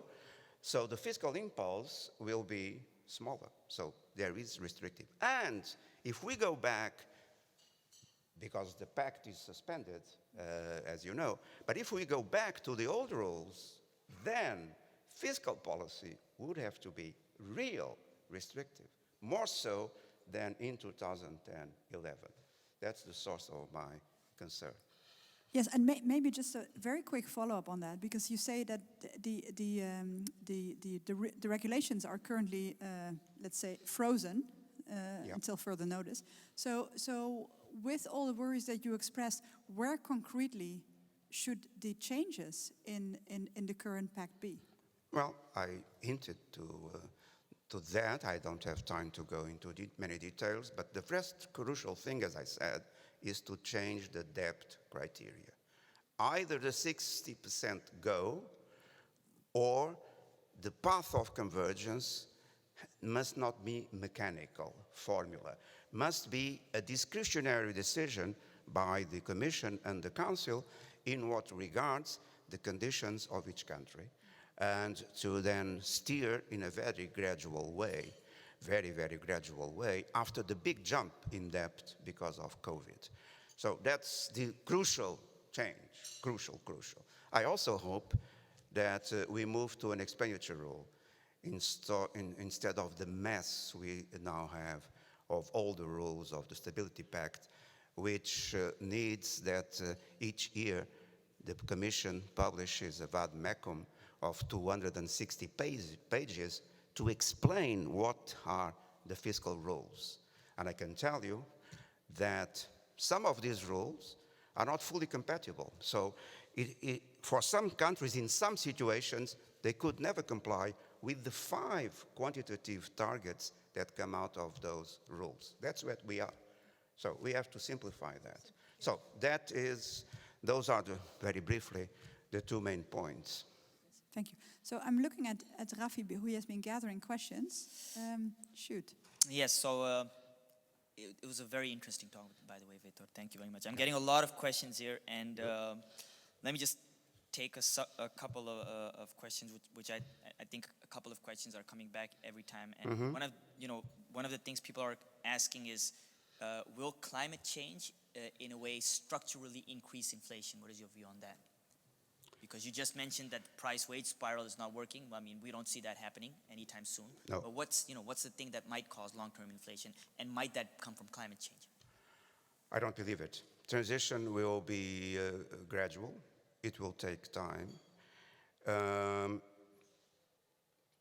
So the fiscal impulse will be smaller. So there is restrictive. And if we go back, because the pact is suspended, as you know, but if we go back to the old rules, then fiscal policy would have to be real restrictive, more so than in 2011. That's the source of my concern. Yes, and maybe just a very quick follow-up on that, because you say that the regulations are currently, let's say, frozen until further notice. So with all the worries that you expressed, where concretely should the changes in the current pact be? Well, I hinted to that. I don't have time to go into many details, but the first crucial thing, as I said, is to change the debt criteria. Either the 60% go, or the path of convergence must not be mechanical formula, must be a discretionary decision by the Commission and the Council in what regards the conditions of each country, and to then steer in a very gradual way, very, very gradual way, after the big jump in debt because of COVID. So that's the crucial change, crucial. I also hope that we move to an expenditure rule instead of the mess we now have of all the rules of the Stability Pact, which needs that each year the Commission publishes a vade-mecum of 260 pages to explain what are the fiscal rules. And I can tell you that some of these rules are not fully compatible. So for some countries, in some situations, they could never comply with the 5 quantitative targets that come out of those rules. That's what we are. So we have to simplify that. So those are very briefly, the 2 main points. Thank you. So I'm looking at Rafi, who has been gathering questions. Shoot. Yes, so it was a very interesting talk, by the way, Vitor. Thank you very much. I'm getting a lot of questions here, and let me just take a couple of questions, which I think a couple of questions are coming back every time. And one of the things people are asking is, will climate change, in a way, structurally increase inflation? What is your view on that? Because you just mentioned that the price-wage spiral is not working. I mean, we don't see that happening anytime soon. No. But what's the thing that might cause long-term inflation, and might that come from climate change? I don't believe it. Transition will be gradual. It will take time.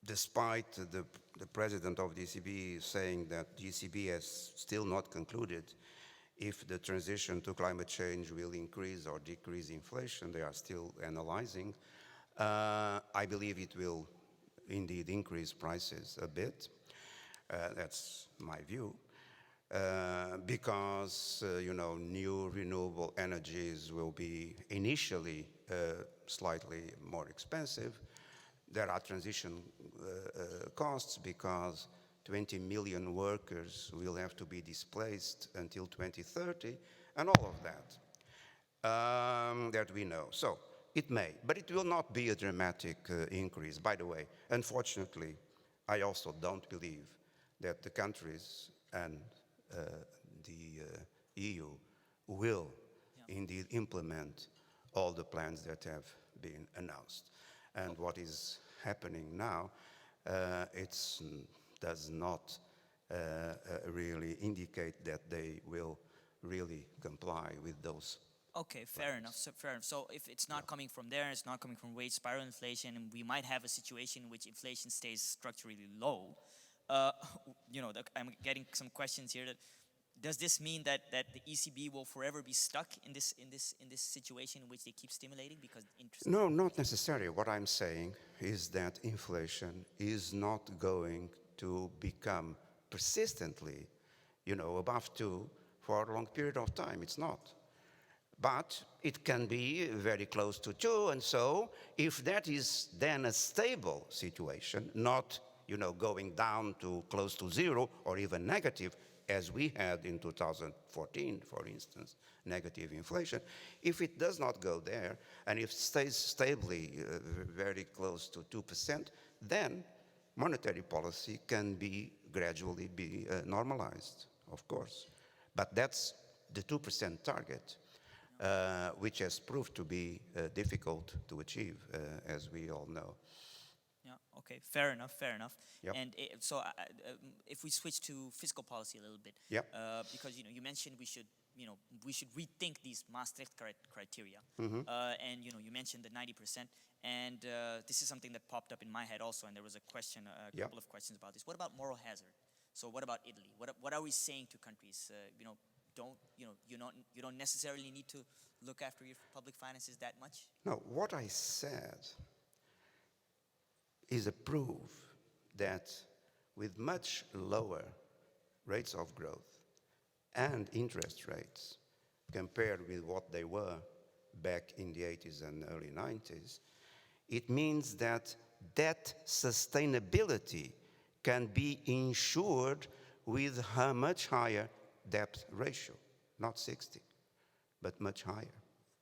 Despite the president of the ECB saying that the ECB has still not concluded if the transition to climate change will increase or decrease inflation, they are still analyzing. I believe it will indeed increase prices a bit. That's my view. Because, new renewable energies will be initially slightly more expensive. There are transition costs because 20 million workers will have to be displaced until 2030, and all of that, that we know. So it may, but it will not be a dramatic increase. By the way, unfortunately, I also don't believe that the countries and the EU will indeed implement all the plans that have been announced. And what is happening now, it does not really indicate that they will really comply with those Okay, fair enough. So fair enough. So if it's not coming from there, it's not coming from wage spiral inflation, and we might have a situation in which inflation stays structurally low. I'm getting some questions here. That does this mean that the ECB will forever be stuck in this situation in which they keep stimulating because interest? No, not necessarily. What I'm saying is that inflation is not going to become persistently, above 2 for a long period of time. It's not. But it can be very close to 2, and so if that is then a stable situation, not going down to close to 0 or even negative, as we had in 2014, for instance, negative inflation, if it does not go there, and if it stays stably very close to 2%, then monetary policy can gradually be normalized, of course. But that's the 2% target, which has proved to be difficult to achieve, as we all know. Yeah, okay, fair enough. Yep. And if we switch to fiscal policy a little bit, Yep. Because you mentioned we should rethink these Maastricht criteria, and you mentioned the 90%, and this is something that popped up in my head also, and there was a question, Yep. couple of questions about this. What about moral hazard? So what about Italy? What are we saying to countries? You don't necessarily need to look after your public finances that much. No, what I said is a proof that with much lower rates of growth and interest rates compared with what they were back in the 80s and early 90s, it means that debt sustainability can be ensured with a much higher debt ratio, not 60, but much higher.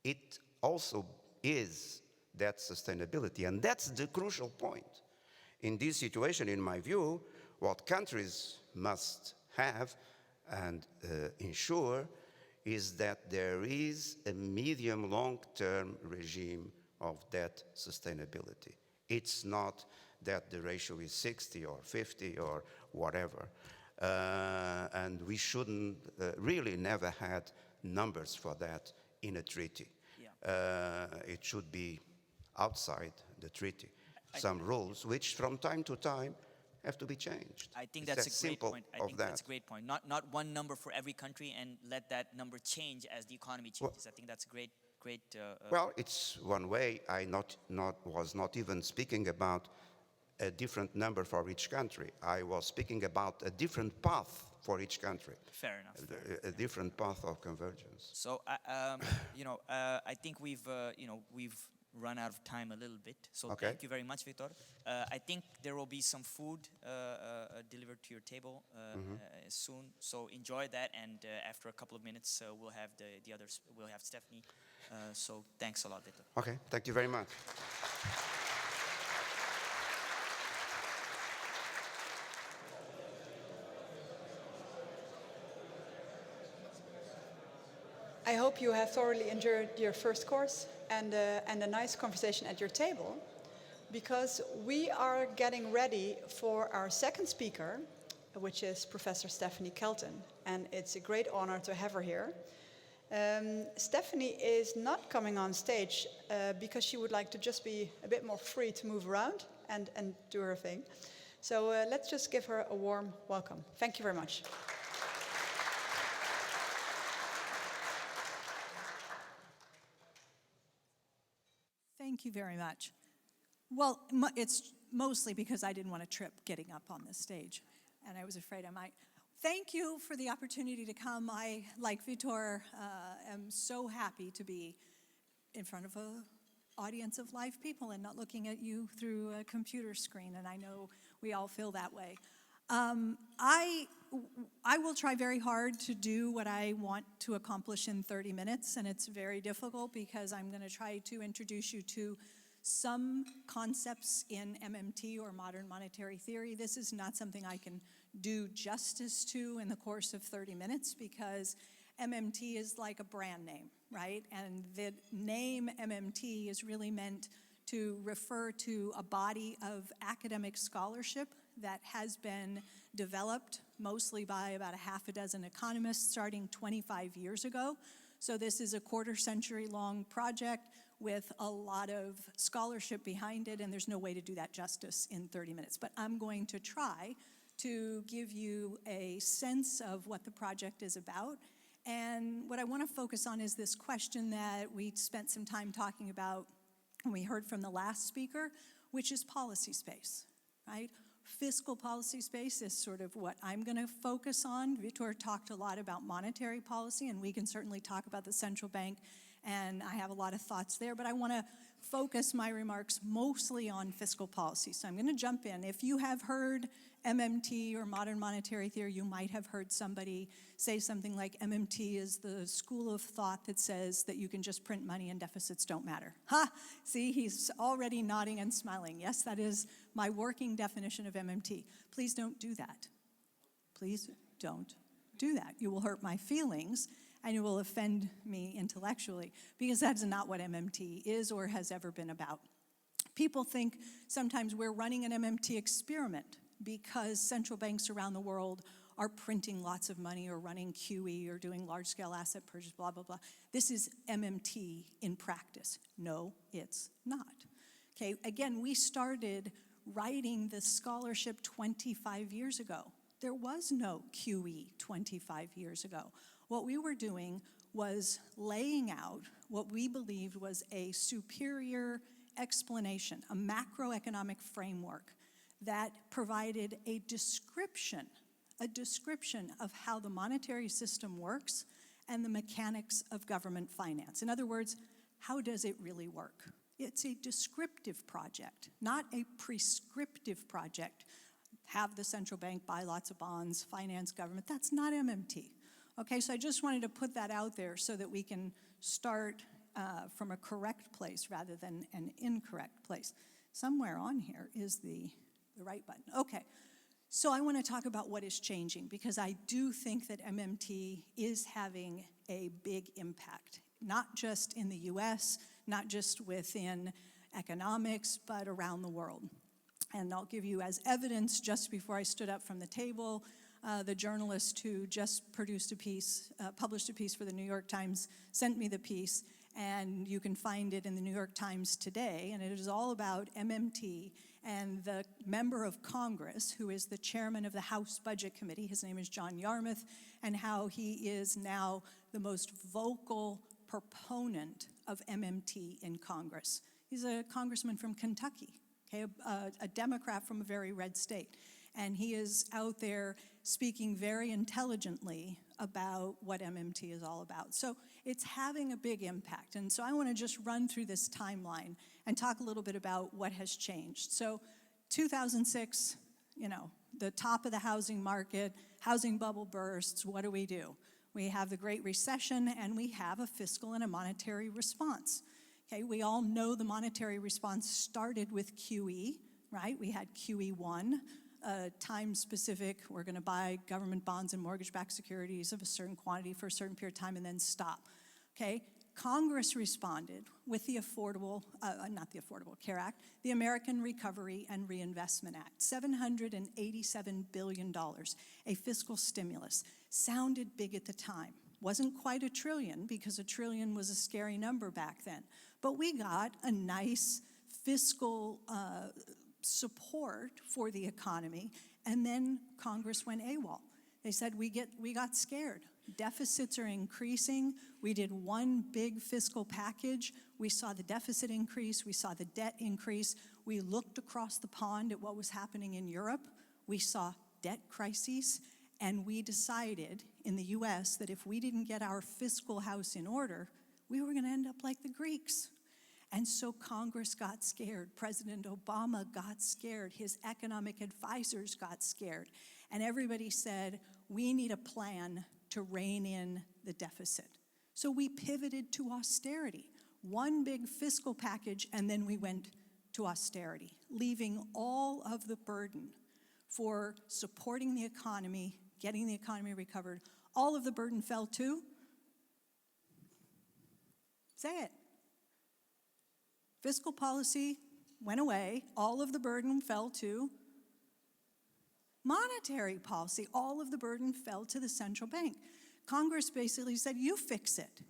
It also is that sustainability, and that's the crucial point. In this situation, in my view, what countries must have and ensure is that there is a medium long-term regime of debt sustainability. It's not that the ratio is 60 or 50 or whatever. And we shouldn't really never had numbers for that in a treaty. Yeah. It should be outside the treaty. Some rules which from time to time have to be changed. I think It's that's that a great simple point. I of think that. that's a great point. Not one number for every country and let that number change as the economy changes. I think that's a great. Well, it's one way. I was not even speaking about a different number for each country. I was speaking about a different path for each country. Fair enough. A different path of convergence. So I think we've run out of time a little bit. So Okay. Thank you very much, Vitor. I think there will be some food delivered to your table soon. So enjoy that, and after a couple of minutes, we'll have the others. We'll have Stephanie. So thanks a lot, Vitor. Okay, thank you very much. I hope you have thoroughly enjoyed your first course and a nice conversation at your table, because we are getting ready for our second speaker, which is Professor Stephanie Kelton, and it's a great honor to have her here. Stephanie is not coming on stage because she would like to just be a bit more free to move around and do her thing. So let's just give her a warm welcome. Thank you very much. Thank you very much. Well, it's mostly because I didn't want to trip getting up on this stage, and I was afraid I might. Thank you for the opportunity to come. I, like Vitor, am so happy to be in front of an audience of live people and not looking at you through a computer screen, and I know we all feel that way. I will try very hard to do what I want to accomplish in 30 minutes, and it's very difficult because I'm going to try to introduce you to some concepts in MMT or modern monetary theory. This is not something I can do justice to in the course of 30 minutes because MMT is like a brand name, right? And the name MMT is really meant to refer to a body of academic scholarship that has been developed mostly by about a half a dozen economists starting 25 years ago. So this is a quarter-century long project with a lot of scholarship behind it, and there's no way to do that justice in 30 minutes. But I'm going to try to give you a sense of what the project is about. And what I want to focus on is this question that we spent some time talking about when we heard from the last speaker, which is policy space, right? Fiscal policy space is sort of what I'm going to focus on. Vitor talked a lot about monetary policy, and we can certainly talk about the central bank, and I have a lot of thoughts there, but I want to focus my remarks mostly on fiscal policy. So I'm going to jump in. If you have heard MMT or modern monetary theory, you might have heard somebody say something like MMT is the school of thought that says that you can just print money and deficits don't matter. Ha! See, he's already nodding and smiling. Yes, that is my working definition of MMT. Please don't do that. Please don't do that. You will hurt my feelings and you will offend me intellectually, because that's not what MMT is or has ever been about. People think sometimes we're running an MMT experiment because central banks around the world are printing lots of money or running QE or doing large-scale asset purchase, blah, blah, blah. This is MMT in practice. No, it's not. Okay, again, we started writing the scholarship 25 years ago. There was no QE 25 years ago. What we were doing was laying out what we believed was a superior explanation, a macroeconomic framework that provided a description of how the monetary system works and the mechanics of government finance. In other words, how does it really work? It's a descriptive project, not a prescriptive project. Have the central bank buy lots of bonds, finance government. That's not MMT. Okay, so I just wanted to put that out there so that we can start from a correct place rather than an incorrect place. Somewhere on here is the right button. Okay, so I want to talk about what is changing, because I do think that MMT is having a big impact, not just in the US, not just within economics, but around the world. And I'll give you as evidence, just before I stood up from the table, the journalist who just published a piece for the New York Times, sent me the piece, and you can find it in the New York Times today, and it is all about MMT and the member of Congress who is the chairman of the House Budget Committee. His name is John Yarmouth, and how he is now the most vocal proponent of MMT in Congress. He's a congressman from Kentucky, okay, a Democrat from a very red state. And he is out there speaking very intelligently about what MMT is all about. So it's having a big impact. And so I want to just run through this timeline and talk a little bit about what has changed. So 2006, the top of the housing market, housing bubble bursts. What do? We have the Great Recession, and we have a fiscal and a monetary response. Okay, we all know the monetary response started with QE, right? We had QE1. Time-specific, we're going to buy government bonds and mortgage-backed securities of a certain quantity for a certain period of time and then stop, okay? Congress responded with the not the Affordable Care Act, the American Recovery and Reinvestment Act, $787 billion, a fiscal stimulus. Sounded big at the time. Wasn't quite $1 trillion, because $1 trillion was a scary number back then. But we got a nice fiscal support for the economy, and then Congress went AWOL. They said, we got scared. Deficits are increasing. We did one big fiscal package. We saw the deficit increase. We saw the debt increase. We looked across the pond at what was happening in Europe. We saw debt crises, and we decided in the US that if we didn't get our fiscal house in order, we were going to end up like the Greeks. And so Congress got scared. President Obama got scared. His economic advisors got scared. And everybody said, we need a plan to rein in the deficit. So we pivoted to austerity. One big fiscal package, and then we went to austerity, leaving all of the burden for supporting the economy, getting the economy recovered. All of the burden fell to? Say it. Fiscal policy went away. All of the burden fell to monetary policy. All of the burden fell to the central bank. Congress basically said, you fix it.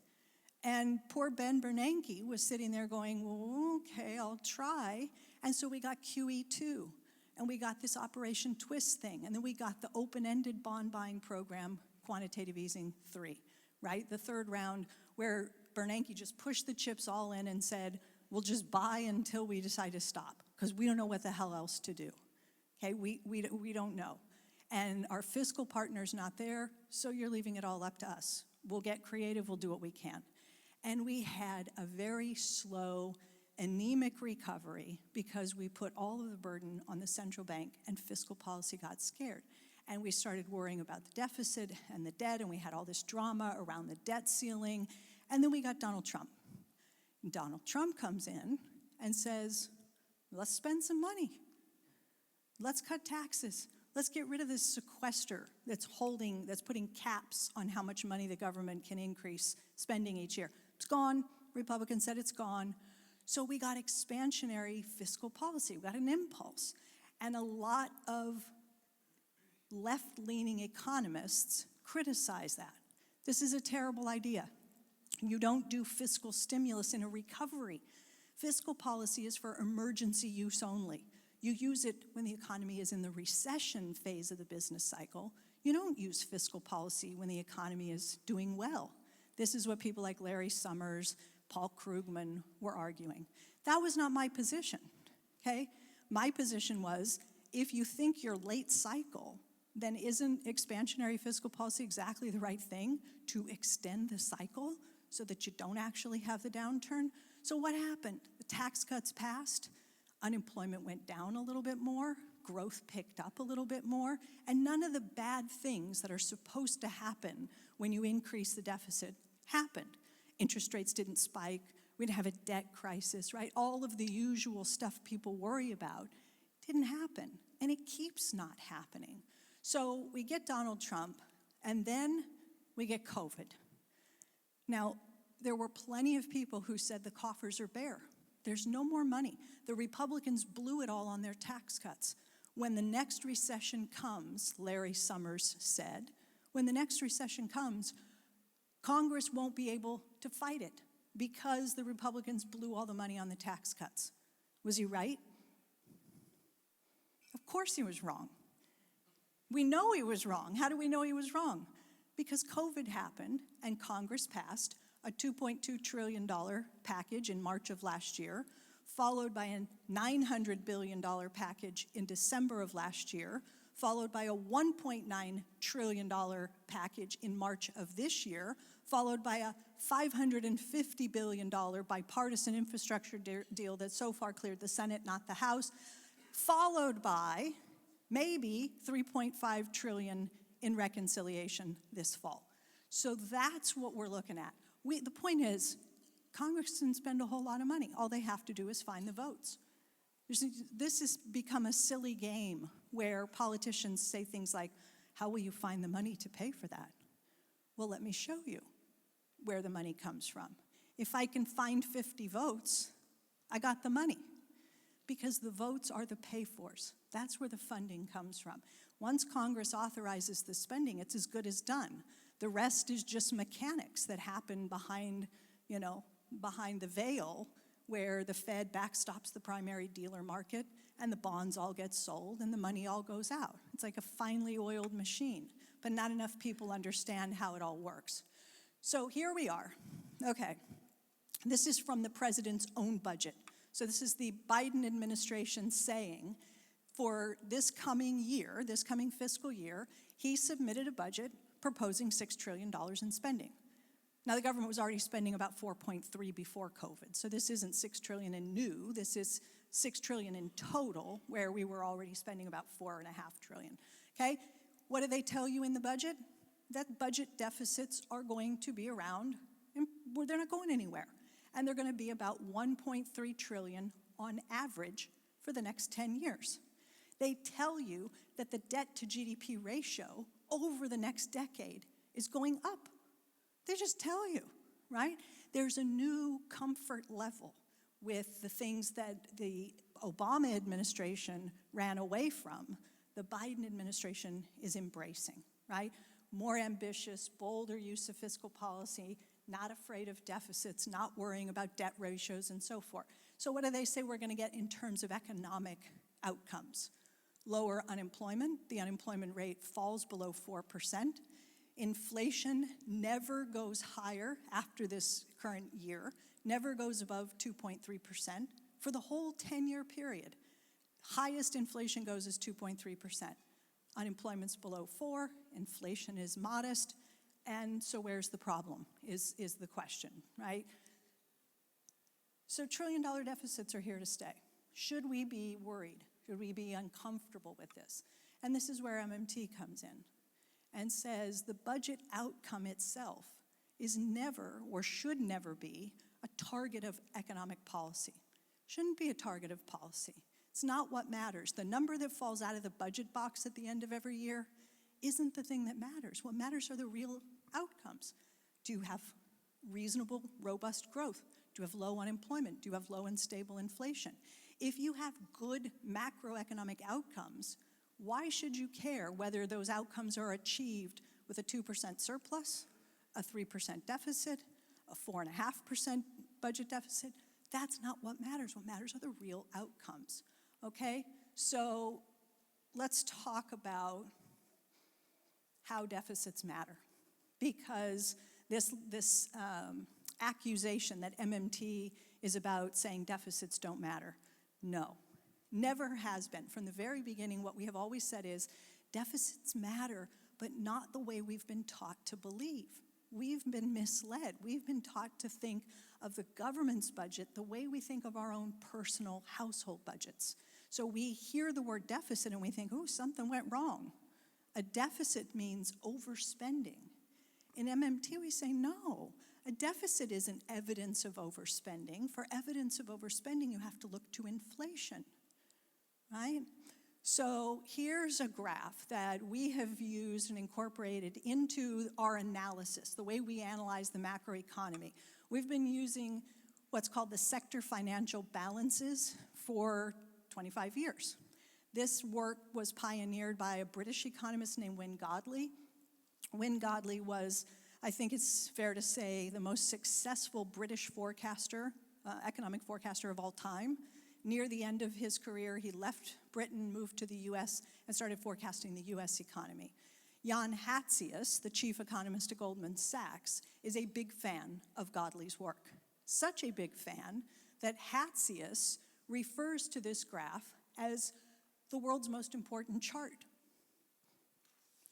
And poor Ben Bernanke was sitting there going, well, okay, I'll try. And so we got QE2, and we got this Operation Twist thing, and then we got the open-ended bond buying program, quantitative easing 3, right? The third round where Bernanke just pushed the chips all in and said, we'll just buy until we decide to stop, because we don't know what the hell else to do. Okay, we don't know. And our fiscal partner's not there, so you're leaving it all up to us. We'll get creative, we'll do what we can. And we had a very slow, anemic recovery because we put all of the burden on the central bank and fiscal policy got scared. And we started worrying about the deficit and the debt, and we had all this drama around the debt ceiling. And then we got Donald Trump. And Donald Trump comes in and says, let's spend some money. Let's cut taxes. Let's get rid of this sequester that's putting caps on how much money the government can increase spending each year. It's gone. Republicans said it's gone. So we got expansionary fiscal policy. We got an impulse. And a lot of left-leaning economists criticize that. This is a terrible idea. You don't do fiscal stimulus in a recovery. Fiscal policy is for emergency use only. You use it when the economy is in the recession phase of the business cycle. You don't use fiscal policy when the economy is doing well. This is what people like Larry Summers, Paul Krugman were arguing. That was not my position, okay? My position was, if you think you're late cycle, then isn't expansionary fiscal policy exactly the right thing to extend the cycle so that you don't actually have the downturn? So what happened? The tax cuts passed, unemployment went down a little bit more, growth picked up a little bit more, and none of the bad things that are supposed to happen when you increase the deficit happened. Interest rates didn't spike, we didn't have a debt crisis, right? All of the usual stuff people worry about didn't happen, and it keeps not happening. So we get Donald Trump, and then we get COVID. Now, there were plenty of people who said the coffers are bare. There's no more money. The Republicans blew it all on their tax cuts. When the next recession comes, Larry Summers said, when the next recession comes, Congress won't be able to fight it because the Republicans blew all the money on the tax cuts. Was he right? Of course he was wrong. We know he was wrong. How do we know he was wrong? Because COVID happened and Congress passed a $2.2 trillion package in March of last year, followed by a $900 billion package in December of last year, followed by a $1.9 trillion package in March of this year, followed by a $550 billion bipartisan infrastructure deal that so far cleared the Senate, not the House, followed by maybe $3.5 trillion in reconciliation this fall. So that's what we're looking at. The point is, Congress doesn't spend a whole lot of money. All they have to do is find the votes. This has become a silly game where politicians say things like, how will you find the money to pay for that? Well, let me show you where the money comes from. If I can find 50 votes, I got the money. Because the votes are the pay-fors. That's where the funding comes from. Once Congress authorizes the spending, it's as good as done. The rest is just mechanics that happen behind the veil where the Fed backstops the primary dealer market and the bonds all get sold and the money all goes out. It's like a finely oiled machine, but not enough people understand how it all works. So here we are. Okay, this is from the president's own budget. So this is the Biden administration saying for this coming year, this coming fiscal year, he submitted a budget proposing $6 trillion in spending. Now the government was already spending about 4.3 before COVID. So this isn't $6 trillion in new, this is $6 trillion in total, where we were already spending about $4.5 trillion. Okay, what do they tell you in the budget? That budget deficits are going to be around, well, they're not going anywhere. And they're going to be about 1.3 trillion on average for the next 10 years. They tell you that the debt to GDP ratio over the next decade is going up. They just tell you, right? There's a new comfort level with the things that the Obama administration ran away from, the Biden administration is embracing, right? More ambitious, bolder use of fiscal policy, not afraid of deficits, not worrying about debt ratios and so forth. So what do they say we're going to get in terms of economic outcomes? Lower unemployment. The unemployment rate falls below 4%. Inflation never goes higher after this current year, never goes above 2.3% for the whole 10-year period. Highest inflation goes is 2.3%. Unemployment's below 4, inflation is modest, and so where's the problem is the question, right? So trillion-dollar deficits are here to stay. Should we be worried? Should we be uncomfortable with this? And this is where MMT comes in and says the budget outcome itself is never or should never be a target of economic policy. Shouldn't be a target of policy. It's not what matters. The number that falls out of the budget box at the end of every year isn't the thing that matters. What matters are the real outcomes. Do you have reasonable, robust growth? Do you have low unemployment? Do you have low and stable inflation? If you have good macroeconomic outcomes, why should you care whether those outcomes are achieved with a 2% surplus, a 3% deficit, a 4.5% budget deficit? That's not what matters. What matters are the real outcomes, okay? So let's talk about how deficits matter, because this accusation that MMT is about saying deficits don't matter, no. Never has been. From the very beginning, what we have always said is deficits matter, but not the way we've been taught to believe. We've been misled. We've been taught to think of the government's budget the way we think of our own personal household budgets. So we hear the word deficit and we think, oh, something went wrong. A deficit means overspending. In MMT, we say, no, a deficit isn't evidence of overspending. For evidence of overspending, you have to look to inflation. Right? So here's a graph that we have used and incorporated into our analysis, the way we analyze the macroeconomy. We've been using what's called the sector financial balances for 25 years. This work was pioneered by a British economist named Wynne Godley. Wynne Godley was, I think it's fair to say, the most successful British forecaster, economic forecaster of all time. Near the end of his career, he left Britain, moved to the US, and started forecasting the US economy. Jan Hatzius, the chief economist at Goldman Sachs, is a big fan of Godley's work. Such a big fan that Hatzius refers to this graph as the world's most important chart.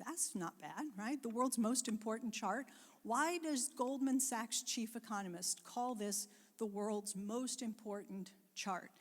That's not bad, right? The world's most important chart. Why does Goldman Sachs chief economist call this the world's most important chart?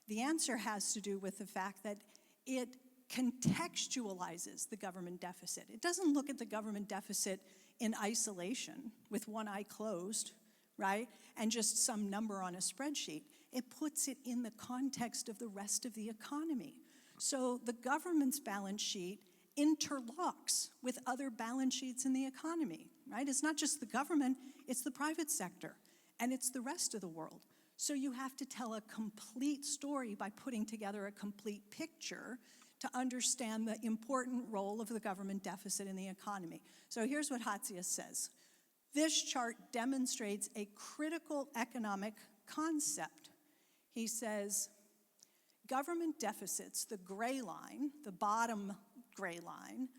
The answer has to do with the fact that it contextualizes the government deficit. It doesn't look at the government deficit in isolation with one eye closed, right, and just some number on a spreadsheet. It puts it in the context of the rest of the economy. So the government's balance sheet interlocks with other balance sheets in the economy, right? It's not just the government, it's the private sector, and it's the rest of the world. So you have to tell a complete story by putting together a complete picture to understand the important role of the government deficit in the economy. So here's what Hatzius says. This chart demonstrates a critical economic concept. He says, government deficits, the gray line, the bottom gray line,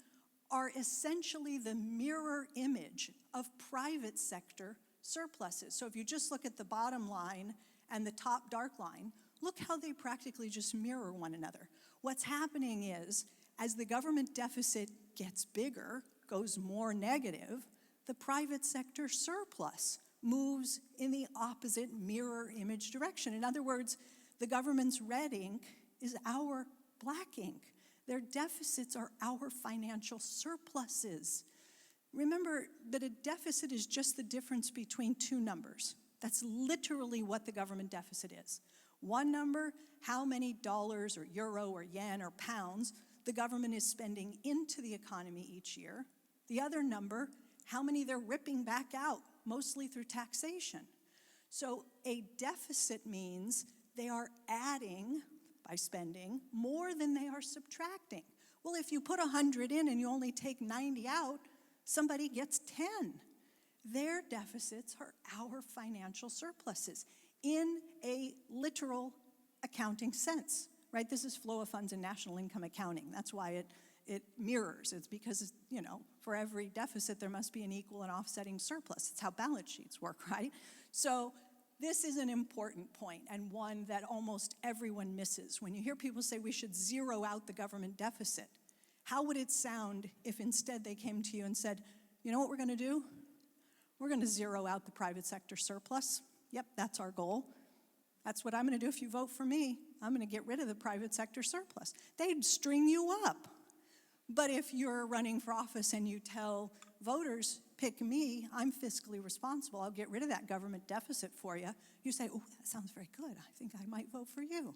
are essentially the mirror image of private sector surpluses. So if you just look at the bottom line and the top dark line, look how they practically just mirror one another. What's happening is, as the government deficit gets bigger, goes more negative, the private sector surplus moves in the opposite mirror image direction. In other words, the government's red ink is our black ink. Their deficits are our financial surpluses. Remember that a deficit is just the difference between two numbers. That's literally what the government deficit is. One number, how many dollars or euro or yen or pounds the government is spending into the economy each year. The other number, how many they're ripping back out, mostly through taxation. So a deficit means they are adding, by spending, more than they are subtracting. Well, if you put 100 in and you only take 90 out, somebody gets 10. Their deficits are our financial surpluses in a literal accounting sense, right? This is flow of funds and national income accounting. That's why it mirrors. It's because, you know, for every deficit, there must be an equal and offsetting surplus. It's how balance sheets work, right? So this is an important point, and one that almost everyone misses. When you hear people say we should zero out the government deficit, how would it sound if instead they came to you and said, you know what we're going to do? We're going to zero out the private sector surplus. Yep, that's our goal. That's what I'm going to do if you vote for me. I'm going to get rid of the private sector surplus. They'd string you up. But if you're running for office and you tell voters, pick me, I'm fiscally responsible, I'll get rid of that government deficit for you, you say, oh, that sounds very good. I think I might vote for you.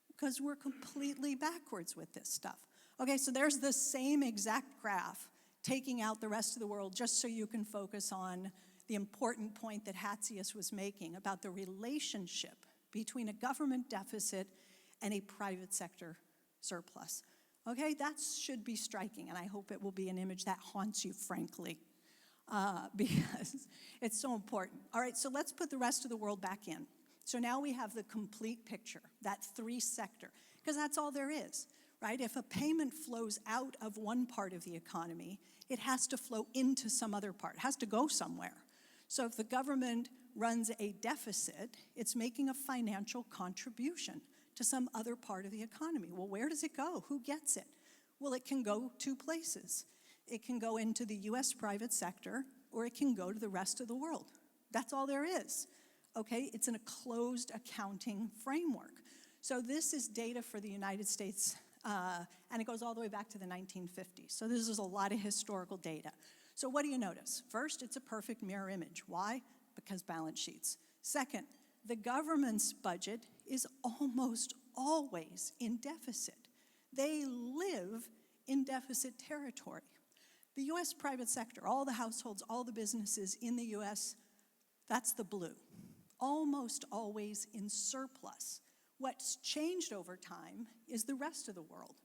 Because we're completely backwards with this stuff. Okay, so there's the same exact graph, taking out the rest of the world just so you can focus on the important point that Hatzius was making about the relationship between a government deficit and a private sector surplus. Okay, that should be striking, and I hope it will be an image that haunts you, frankly, because it's so important. All right, so let's put the rest of the world back in. So now we have the complete picture, that three sector, because that's all there is, right? If a payment flows out of one part of the economy, it has to flow into some other part. It has to go somewhere. So if the government runs a deficit, it's making a financial contribution to some other part of the economy. Well, where does it go? Who gets it? Well, it can go two places. It can go into the US private sector, or it can go to the rest of the world. That's all there is. Okay, it's in a closed accounting framework. So this is data for the United States, and it goes all the way back to the 1950s. So this is a lot of historical data. So what do you notice? First, it's a perfect mirror image. Why? Because balance sheets. Second, the government's budget is almost always in deficit. They live in deficit territory. The US private sector, all the households, all the businesses in the US, that's the blue. Almost always in surplus. What's changed over time is the rest of the world,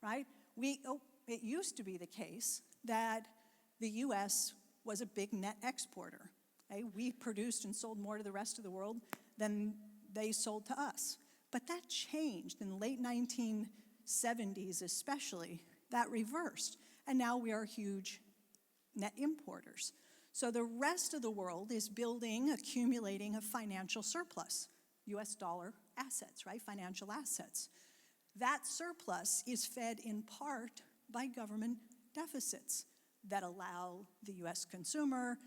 right? It used to be the case that the US was a big net exporter. Okay? We produced and sold more to the rest of the world than they sold to us. But that changed in the late 1970s especially. That reversed. And now we are huge net importers. So the rest of the world is building, accumulating a financial surplus, US dollar assets, right? Financial assets. That surplus is fed in part by government deficits that allow the US consumer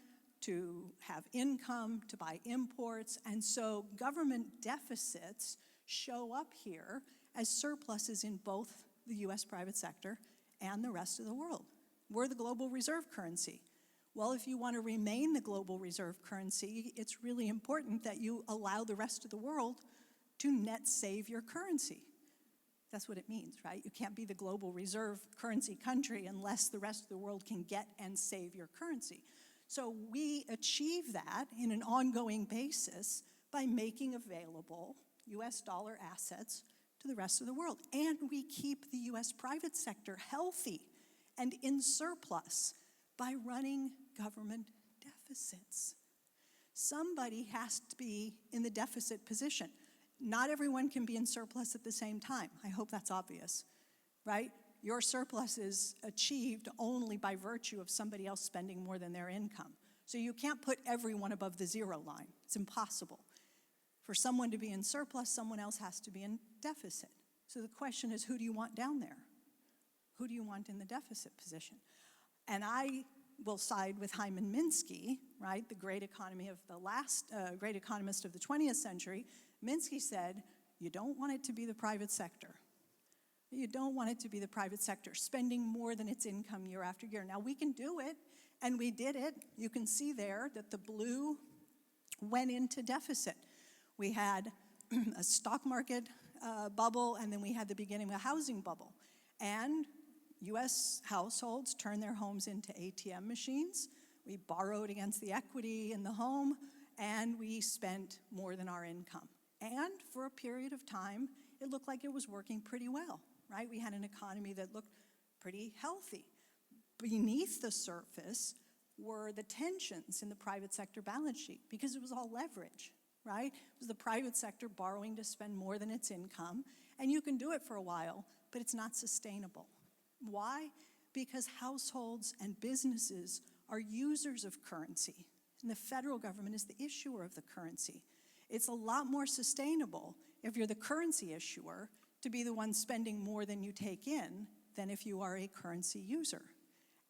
to have income, to buy imports, and so government deficits show up here as surpluses in both the US private sector and the rest of the world. We're the global reserve currency. Well, if you want to remain the global reserve currency, it's really important that you allow the rest of the world to net save your currency. That's what it means, right? You can't be the global reserve currency country unless the rest of the world can get and save your currency. So we achieve that in an ongoing basis by making available US dollar assets to the rest of the world. And we keep the US private sector healthy and in surplus by running government deficits. Somebody has to be in the deficit position. Not everyone can be in surplus at the same time. I hope that's obvious, right? Your surplus is achieved only by virtue of somebody else spending more than their income. So you can't put everyone above the zero line. It's impossible. For someone to be in surplus, someone else has to be in deficit. So the question is, who do you want down there? Who do you want in the deficit position? And I will side with Hyman Minsky, right, the great great economist of the 20th century. Minsky said, you don't want it to be the private sector. You don't want it to be the private sector spending more than its income year after year. Now, we can do it, and we did it. You can see there that the blue went into deficit. We had a stock market bubble, and then we had the beginning of a housing bubble. And US households turned their homes into ATM machines. We borrowed against the equity in the home, and we spent more than our income. And for a period of time, it looked like it was working pretty well, right? We had an economy that looked pretty healthy. Beneath the surface, were the tensions in the private sector balance sheet, because it was all leverage, right? It was the private sector borrowing to spend more than its income, and you can do it for a while, but it's not sustainable. Why? Because households and businesses are users of currency, and the federal government is the issuer of the currency. It's a lot more sustainable if you're the currency issuer to be the one spending more than you take in than if you are a currency user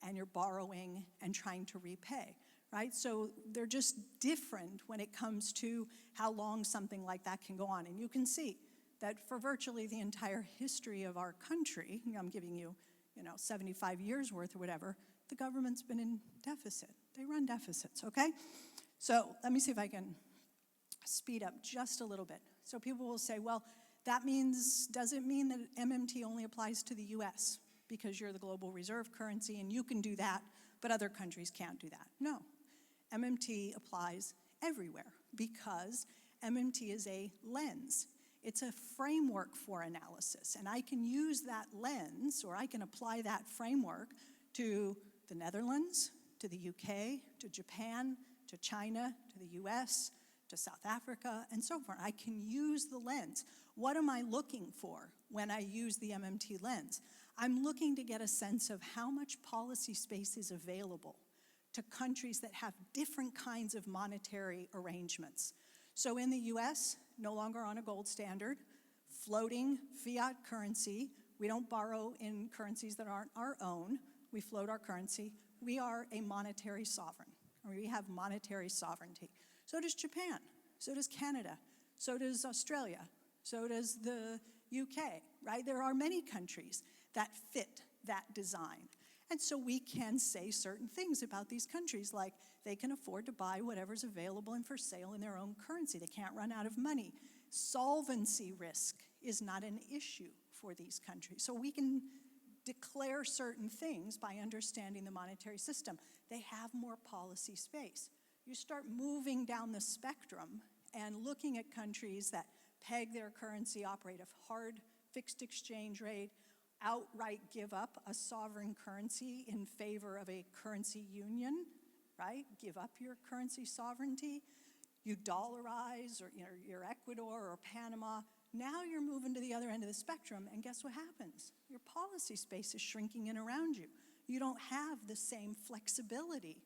and you're borrowing and trying to repay, right? So they're just different when it comes to how long something like that can go on. And you can see that for virtually the entire history of our country, I'm giving you, 75 years worth or whatever, the government's been in deficit. They run deficits, okay? So let me see if I can speed up just a little bit. So people will say, well, does it mean that MMT only applies to the US because you're the global reserve currency and you can do that, but other countries can't do that? No, MMT applies everywhere because MMT is a lens. It's a framework for analysis, and I can use that lens, or I can apply that framework to the Netherlands, to the UK, to Japan, to China, to the US, to South Africa, and so forth. I can use the lens. What am I looking for when I use the MMT lens? I'm looking to get a sense of how much policy space is available to countries that have different kinds of monetary arrangements. So in the US, no longer on a gold standard, floating fiat currency. We don't borrow in currencies that aren't our own. We float our currency. We are a monetary sovereign, or we have monetary sovereignty. So does Japan, so does Canada, so does Australia, so does the UK, right? There are many countries that fit that design. And so we can say certain things about these countries, like they can afford to buy whatever's available and for sale in their own currency. They can't run out of money. Solvency risk is not an issue for these countries. So we can declare certain things by understanding the monetary system. They have more policy space. You start moving down the spectrum and looking at countries that peg their currency, operate a hard fixed exchange rate, outright give up a sovereign currency in favor of a currency union, right? Give up your currency sovereignty. You dollarize, or your Ecuador or Panama. Now you're moving to the other end of the spectrum, and guess what happens? Your policy space is shrinking in around you. You don't have the same flexibility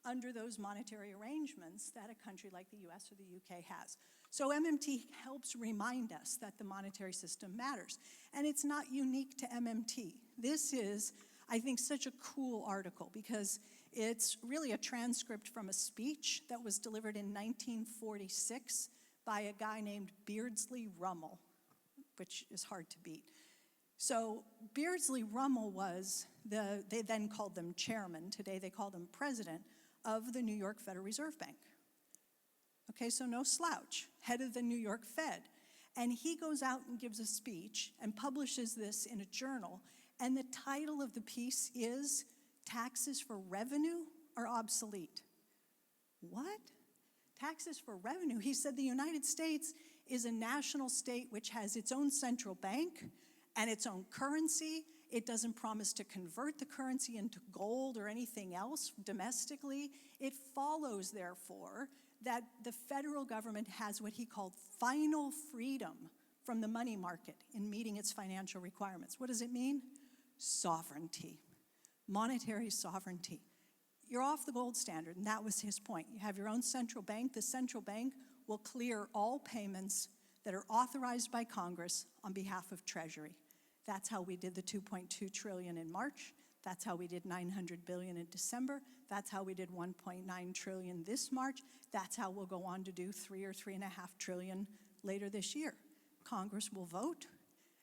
under those monetary arrangements that a country like the US or the UK has. So MMT helps remind us that the monetary system matters. And it's not unique to MMT. This is, I think, such a cool article because it's really a transcript from a speech that was delivered in 1946 by a guy named Beardsley Ruml, which is hard to beat. So Beardsley Ruml was they then called them chairman, today they call them president, of the New York Federal Reserve Bank. Okay, so no slouch, head of the New York Fed. And he goes out and gives a speech and publishes this in a journal, and the title of the piece is Taxes for Revenue Are Obsolete. What? Taxes for revenue? He said the United States is a national state which has its own central bank and its own currency. It doesn't promise to convert the currency into gold or anything else domestically. It follows, therefore, that the federal government has what he called final freedom from the money market in meeting its financial requirements. What does it mean? Sovereignty, monetary sovereignty. You're off the gold standard, and that was his point. You have your own central bank. The central bank will clear all payments that are authorized by Congress on behalf of Treasury. That's how we did the 2.2 trillion in March. That's how we did 900 billion in December. That's how we did 1.9 trillion this March. That's how we'll go on to do 3 or 3.5 trillion later this year. Congress will vote,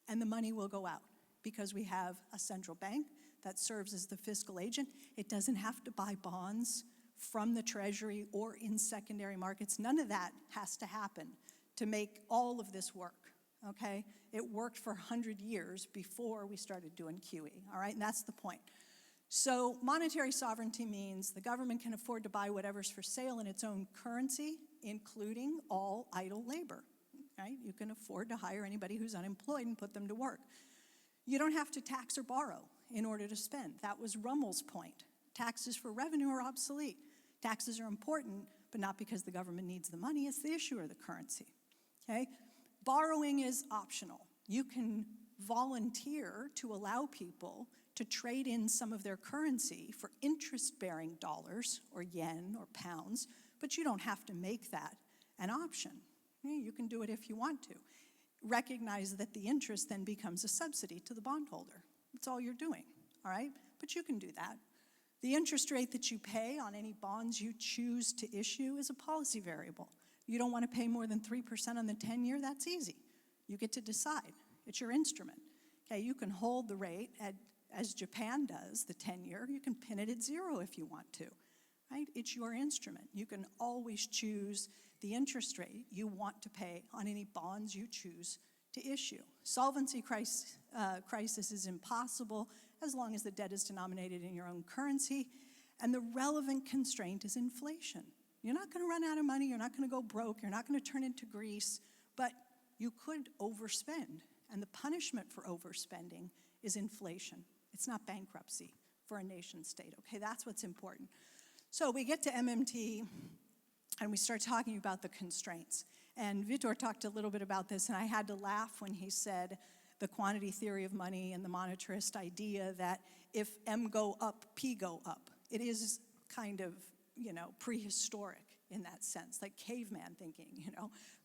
and the money will go out because we have a central bank that serves as the fiscal agent. It doesn't have to buy bonds from the Treasury or in secondary markets. None of that has to happen to make all of this work. Okay? It worked for 100 years before we started doing QE, all right? And that's the point. So monetary sovereignty means the government can afford to buy whatever's for sale in its own currency, including all idle labor, right? You can afford to hire anybody who's unemployed and put them to work. You don't have to tax or borrow in order to spend. That was Ruml's point. Taxes for revenue are obsolete. Taxes are important, but not because the government needs the money, it's the issuer of the currency, okay? Borrowing is optional. You can volunteer to allow people to trade in some of their currency for interest-bearing dollars or yen or pounds, but you don't have to make that an option. You can do it if you want to. Recognize that the interest then becomes a subsidy to the bondholder. That's all you're doing, all right? But you can do that. The interest rate that you pay on any bonds you choose to issue is a policy variable. You don't want to pay more than 3% on the 10-year, that's easy. You get to decide. It's your instrument. Okay, you can hold the rate as Japan does, the 10-year. You can pin it at 0 if you want to, right? It's your instrument. You can always choose the interest rate you want to pay on any bonds you choose to issue. Solvency crisis is impossible as long as the debt is denominated in your own currency, and the relevant constraint is inflation. You're not going to run out of money, you're not going to go broke, you're not going to turn into Greece, but you could overspend, and the punishment for overspending is inflation. It's not bankruptcy for a nation state, okay? That's what's important. So we get to MMT, and we start talking about the constraints. And Vitor talked a little bit about this, and I had to laugh when he said the quantity theory of money and the monetarist idea that if M go up, P go up. It is kind of, prehistoric in that sense, like caveman thinking,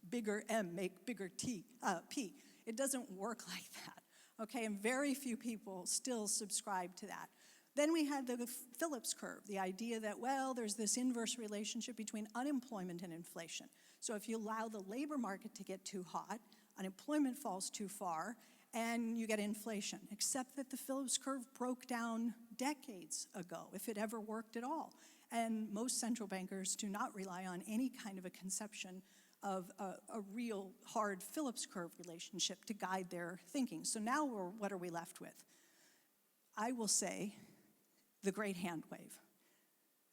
bigger M make bigger P. It doesn't work like that, okay? And very few people still subscribe to that. Then we had the Phillips curve, the idea that, well, there's this inverse relationship between unemployment and inflation. So if you allow the labor market to get too hot, unemployment falls too far, and you get inflation, except that the Phillips curve broke down decades ago, if it ever worked at all. And most central bankers do not rely on any kind of a conception of a real hard Phillips curve relationship to guide their thinking. So now what are we left with? I will say the great hand wave,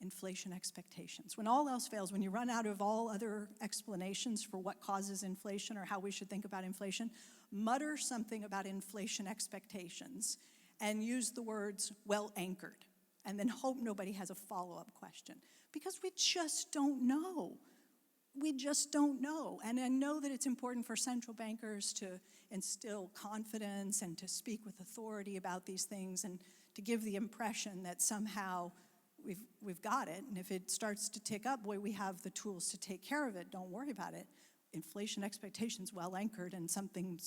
inflation expectations. When all else fails, when you run out of all other explanations for what causes inflation or how we should think about inflation, mutter something about inflation expectations and use the words well anchored, and then hope nobody has a follow-up question, because we just don't know. We just don't know. And I know that it's important for central bankers to instill confidence and to speak with authority about these things and to give the impression that somehow we've got it. And if it starts to tick up, boy, we have the tools to take care of it. Don't worry about it. Inflation expectations well anchored and something.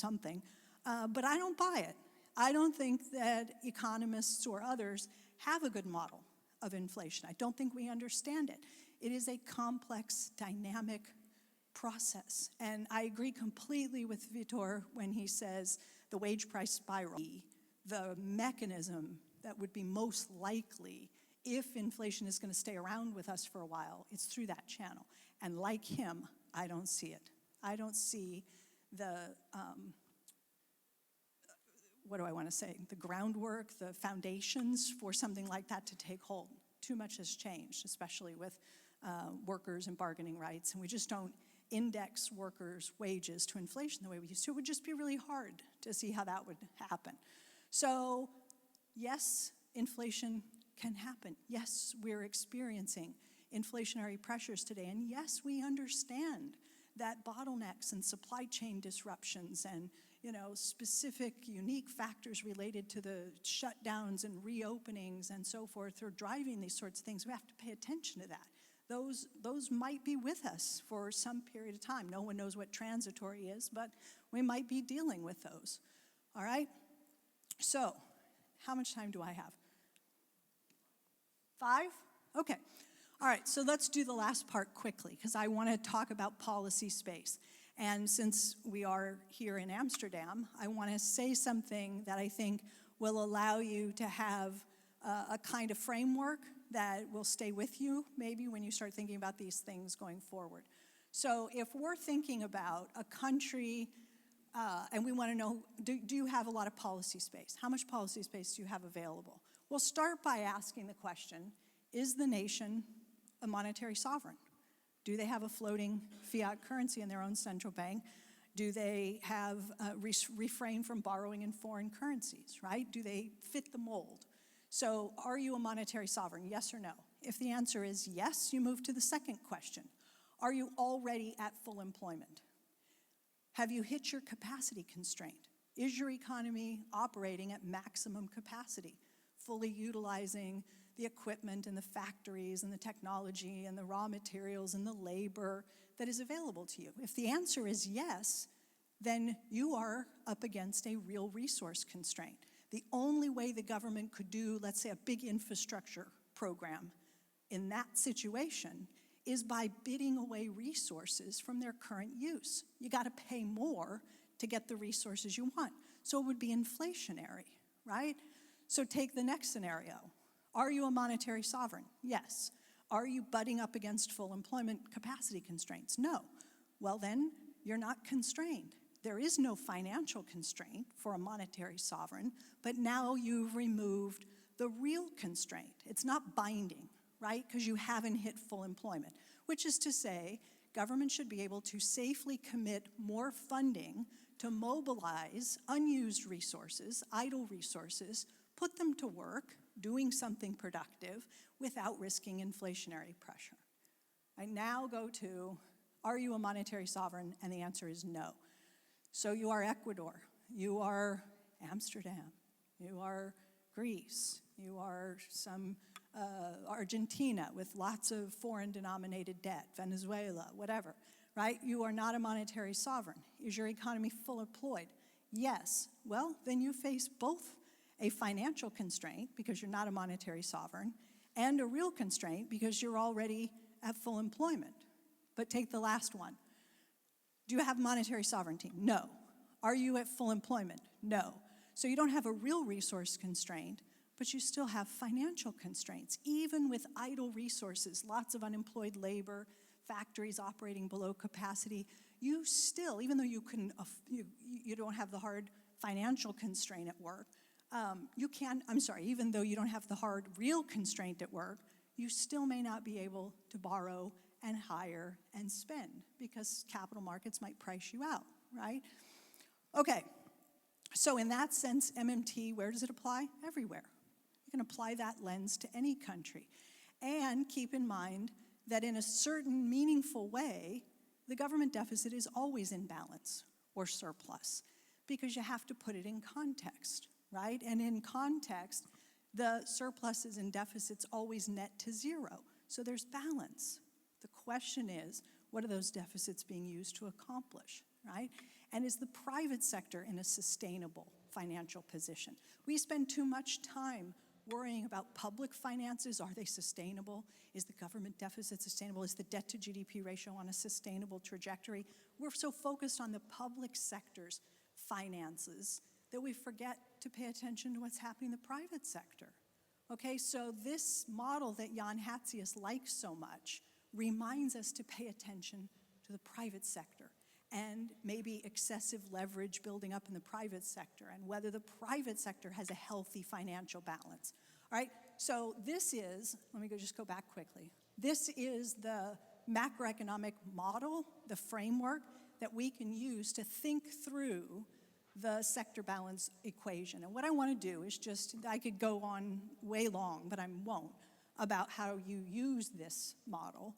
But I don't buy it. I don't think that economists or others have a good model of inflation. I don't think we understand it. It is a complex, dynamic process. And I agree completely with Vitor when he says the wage price spiral, the mechanism that would be most likely if inflation is going to stay around with us for a while, it's through that channel. And like him, I don't see it. I don't see the, the groundwork, the foundations for something like that to take hold. Too much has changed, especially with workers and bargaining rights, and we just don't index workers' wages to inflation the way we used to. It would just be really hard to see how that would happen. So, yes, inflation can happen. Yes, we're experiencing inflationary pressures today, and yes, we understand that bottlenecks and supply chain disruptions and specific unique factors related to the shutdowns and reopenings and so forth are driving these sorts of things. We have to pay attention to that. Those might be with us for some period of time. No one knows what transitory is, but we might be dealing with those. All right? So, how much time do I have? 5? Okay. All right, so let's do the last part quickly, because I want to talk about policy space. And since we are here in Amsterdam, I want to say something that I think will allow you to have a kind of framework that will stay with you, maybe when you start thinking about these things going forward. So if we're thinking about a country, and we want to know, do you have a lot of policy space? How much policy space do you have available? We'll start by asking the question, is the nation a monetary sovereign? Do they have a floating fiat currency in their own central bank? Do they have refrain from borrowing in foreign currencies, right? Do they fit the mold? So are you a monetary sovereign, yes or no? If the answer is yes, you move to the second question. Are you already at full employment? Have you hit your capacity constraint? Is your economy operating at maximum capacity, fully utilizing the equipment and the factories and the technology and the raw materials and the labor that is available to you? If the answer is yes, then you are up against a real resource constraint. The only way the government could do, let's say, a big infrastructure program in that situation is by bidding away resources from their current use. You got to pay more to get the resources you want. So it would be inflationary, right? So take the next scenario. Are you a monetary sovereign? Yes. Are you butting up against full employment capacity constraints? No. Well then, you're not constrained. There is no financial constraint for a monetary sovereign, but now you've removed the real constraint. It's not binding, right? Because you haven't hit full employment, which is to say, government should be able to safely commit more funding to mobilize unused resources, idle resources, put them to work, doing something productive without risking inflationary pressure. I now go to, are you a monetary sovereign? And the answer is no. So you are Ecuador, you are Amsterdam, you are Greece, you are some Argentina with lots of foreign denominated debt, Venezuela, whatever, right? You are not a monetary sovereign. Is your economy full employed? Yes. Well, then you face both a financial constraint because you're not a monetary sovereign and a real constraint because you're already at full employment. But take the last one. Do you have monetary sovereignty? No. Are you at full employment? No. So you don't have a real resource constraint, but you still have financial constraints. Even with idle resources, lots of unemployed labor, factories operating below capacity, you still, even though you don't have the hard financial constraint at work, even though you don't have the hard real constraint at work, you still may not be able to borrow and hire and spend because capital markets might price you out, right? Okay, so in that sense, MMT, where does it apply? Everywhere. You can apply that lens to any country. And keep in mind that in a certain meaningful way, the government deficit is always in balance or surplus because you have to put it in context, right? And in context, the surpluses and deficits always net to zero. So there's balance. The question is, what are those deficits being used to accomplish, right? And is the private sector in a sustainable financial position? We spend too much time worrying about public finances. Are they sustainable? Is the government deficit sustainable? Is the debt to GDP ratio on a sustainable trajectory? We're so focused on the public sector's finances that we forget to pay attention to what's happening in the private sector. Okay, so this model that Jan Hatzius likes so much reminds us to pay attention to the private sector and maybe excessive leverage building up in the private sector and whether the private sector has a healthy financial balance. All right, so this is, let me just go back quickly. This is the macroeconomic model, the framework that we can use to think through the sector balance equation. And what I want to do is just, I could go on way long, but I won't, about how you use this model.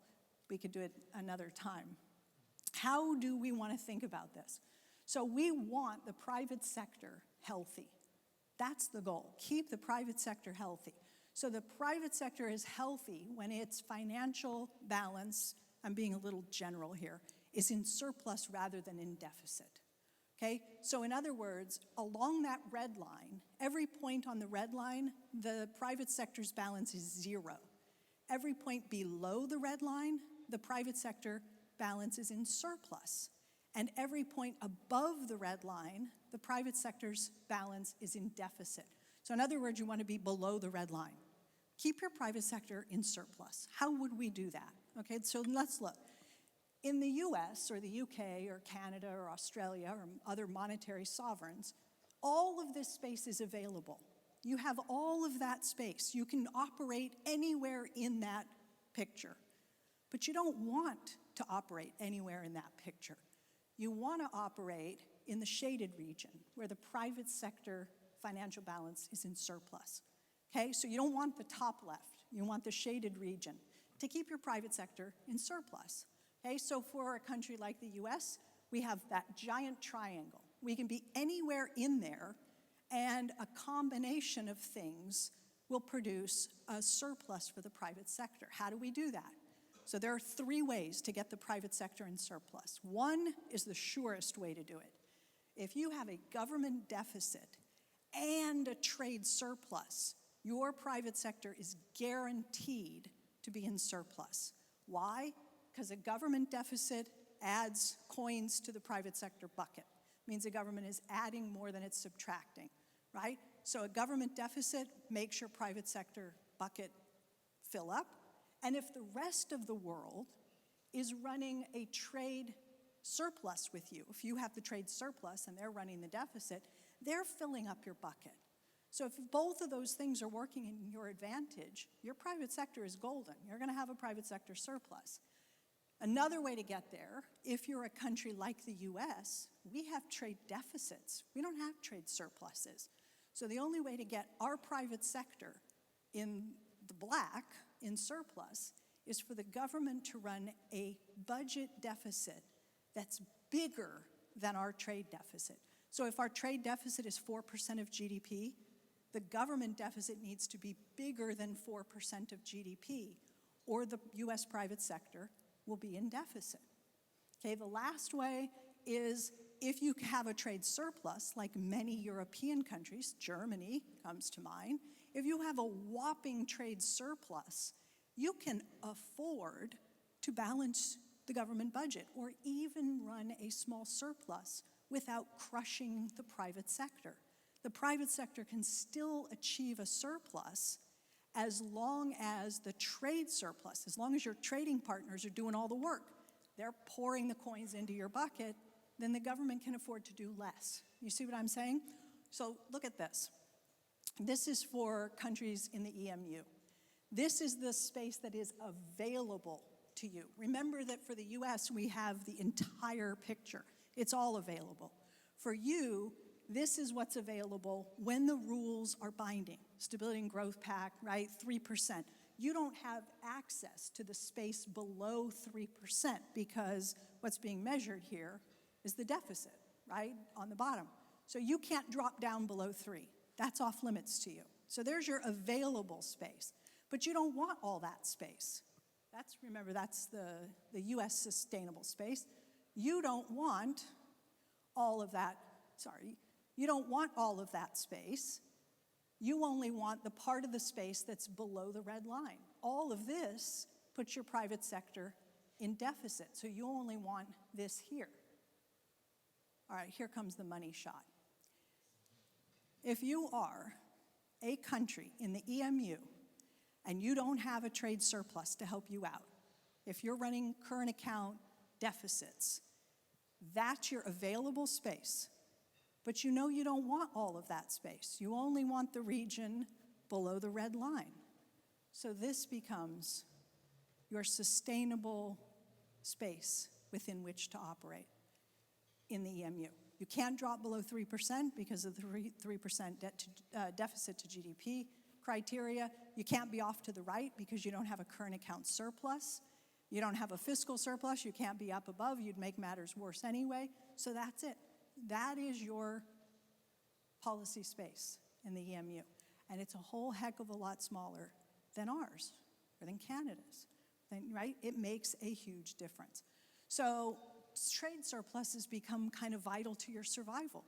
We could do it another time. How do we want to think about this? So we want the private sector healthy. That's the goal. Keep the private sector healthy. So the private sector is healthy when its financial balance, I'm being a little general here, is in surplus rather than in deficit. Okay? So in other words, along that red line, every point on the red line, the private sector's balance is zero. Every point below the red line, the private sector balance is in surplus. And every point above the red line, the private sector's balance is in deficit. So in other words, you want to be below the red line. Keep your private sector in surplus. How would we do that? Okay, so let's look. In the US or the UK or Canada or Australia or other monetary sovereigns, all of this space is available. You have all of that space. You can operate anywhere in that picture. But you don't want to operate anywhere in that picture. You want to operate in the shaded region where the private sector financial balance is in surplus. Okay, so you don't want the top left, you want the shaded region to keep your private sector in surplus. Okay, so for a country like the US, we have that giant triangle. We can be anywhere in there, and a combination of things will produce a surplus for the private sector. How do we do that? So there are 3 ways to get the private sector in surplus. One is the surest way to do it. If you have a government deficit and a trade surplus, your private sector is guaranteed to be in surplus. Why? Because a government deficit adds coins to the private sector bucket. It means the government is adding more than it's subtracting, right? So a government deficit makes your private sector bucket fill up. And if the rest of the world is running a trade surplus with you, if you have the trade surplus and they're running the deficit, they're filling up your bucket. So if both of those things are working in your advantage, your private sector is golden. You're going to have a private sector surplus. Another way to get there, if you're a country like the US, we have trade deficits. We don't have trade surpluses. So the only way to get our private sector in the black, in surplus, is for the government to run a budget deficit that's bigger than our trade deficit. So if our trade deficit is 4% of GDP, the government deficit needs to be bigger than 4% of GDP, or the US private sector will be in deficit. Okay, the last way is if you have a trade surplus, like many European countries, Germany comes to mind, if you have a whopping trade surplus, you can afford to balance the government budget or even run a small surplus without crushing the private sector. The private sector can still achieve a surplus as long as the trade surplus, as long as your trading partners are doing all the work, they're pouring the coins into your bucket, then the government can afford to do less. You see what I'm saying? So look at this. This is for countries in the EMU. This is the space that is available to you. Remember that for the US, we have the entire picture. It's all available. For you, this is what's available when the rules are binding. Stability and Growth Pact, right, 3%. You don't have access to the space below 3% because what's being measured here is the deficit, right, on the bottom. So you can't drop down below 3. That's off limits to you. So there's your available space. But you don't want all that space. Remember, that's the US sustainable space. You don't want all of that, you don't want all of that space. You only want the part of the space that's below the red line. All of this puts your private sector in deficit, so you only want this here. All right, here comes the money shot. If you are a country in the EMU and you don't have a trade surplus to help you out, if you're running current account deficits, that's your available space. But you know you don't want all of that space. You only want the region below the red line. So this becomes your sustainable space within which to operate in the EMU. You can't drop below 3% because of the 3% deficit to GDP criteria. You can't be off to the right because you don't have a current account surplus. You don't have a fiscal surplus. You can't be up above. You'd make matters worse anyway. So that's it. That is your policy space in the EMU. And it's a whole heck of a lot smaller than ours or than Canada's, right? It makes a huge difference. So trade surpluses become kind of vital to your survival.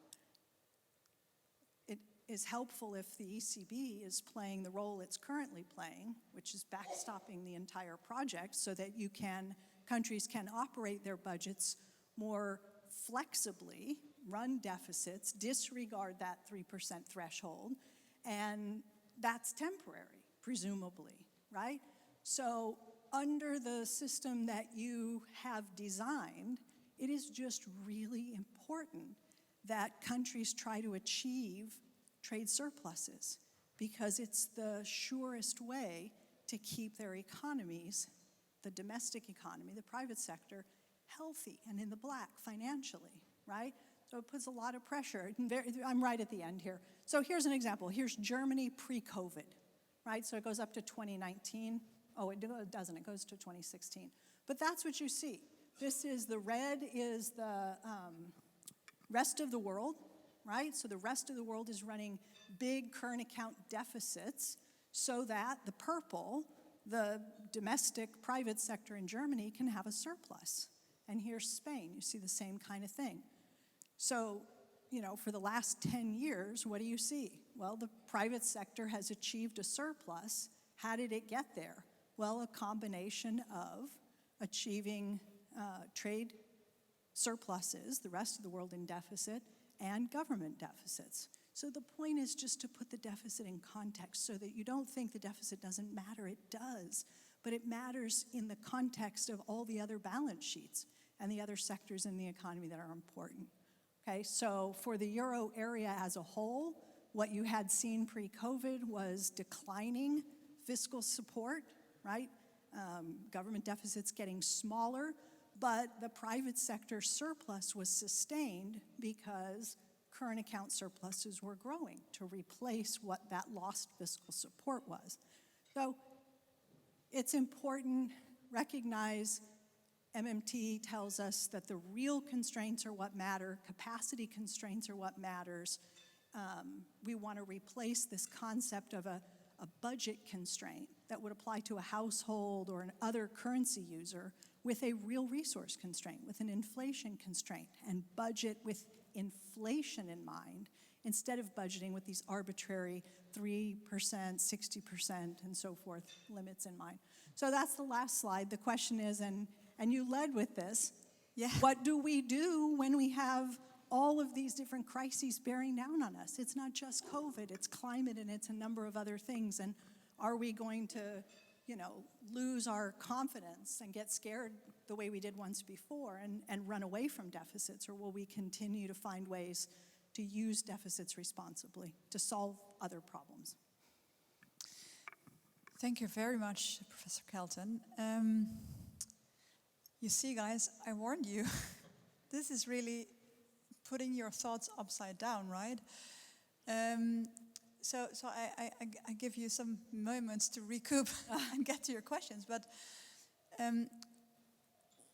It is helpful if the ECB is playing the role it's currently playing, which is backstopping the entire project so that countries can operate their budgets more flexibly, run deficits, disregard that 3% threshold, and that's temporary, presumably, right? So under the system that you have designed, it is just really important that countries try to achieve trade surpluses because it's the surest way to keep their economies, the domestic economy, the private sector, healthy and in the black financially, right? So it puts a lot of pressure. I'm right at the end here. So here's an example. Here's Germany pre-COVID, right? So it goes up to 2019. Oh, it doesn't, it goes to 2016. But that's what you see. This is the red is the rest of the world, right? So the rest of the world is running big current account deficits so that the purple, the domestic private sector in Germany, can have a surplus. And here's Spain, you see the same kind of thing. So, you know, for the last 10 years, what do you see? Well, the private sector has achieved a surplus. How did it get there? Well, a combination of achieving trade surpluses, the rest of the world in deficit, and government deficits. So the point is just to put the deficit in context so that you don't think the deficit doesn't matter. It does, but it matters in the context of all the other balance sheets and the other sectors in the economy that are important. Okay, so for the euro area as a whole, what you had seen pre-COVID was declining fiscal support, right? Government deficits getting smaller, but the private sector surplus was sustained because current account surpluses were growing to replace what that lost fiscal support was. So it's important, recognize MMT tells us that the real constraints are what matter, capacity constraints are what matters. We want to replace this concept of a budget constraint that would apply to a household or an other currency user with a real resource constraint, with an inflation constraint, and budget with inflation in mind, instead of budgeting with these arbitrary 3%, 60%, and so forth limits in mind. So that's the last slide. The question is, and you led with this, what do we do when we have all of these different crises bearing down on us? It's not just COVID, it's climate, and it's a number of other things. And are we going to, you know, lose our confidence and get scared the way we did once before and run away from deficits? Or will we continue to find ways to use deficits responsibly to solve other problems? Thank you very much, Professor Kelton. You see, guys, I warned you. This is really putting your thoughts upside down, right? So I give you some moments to recoup and get to your questions. But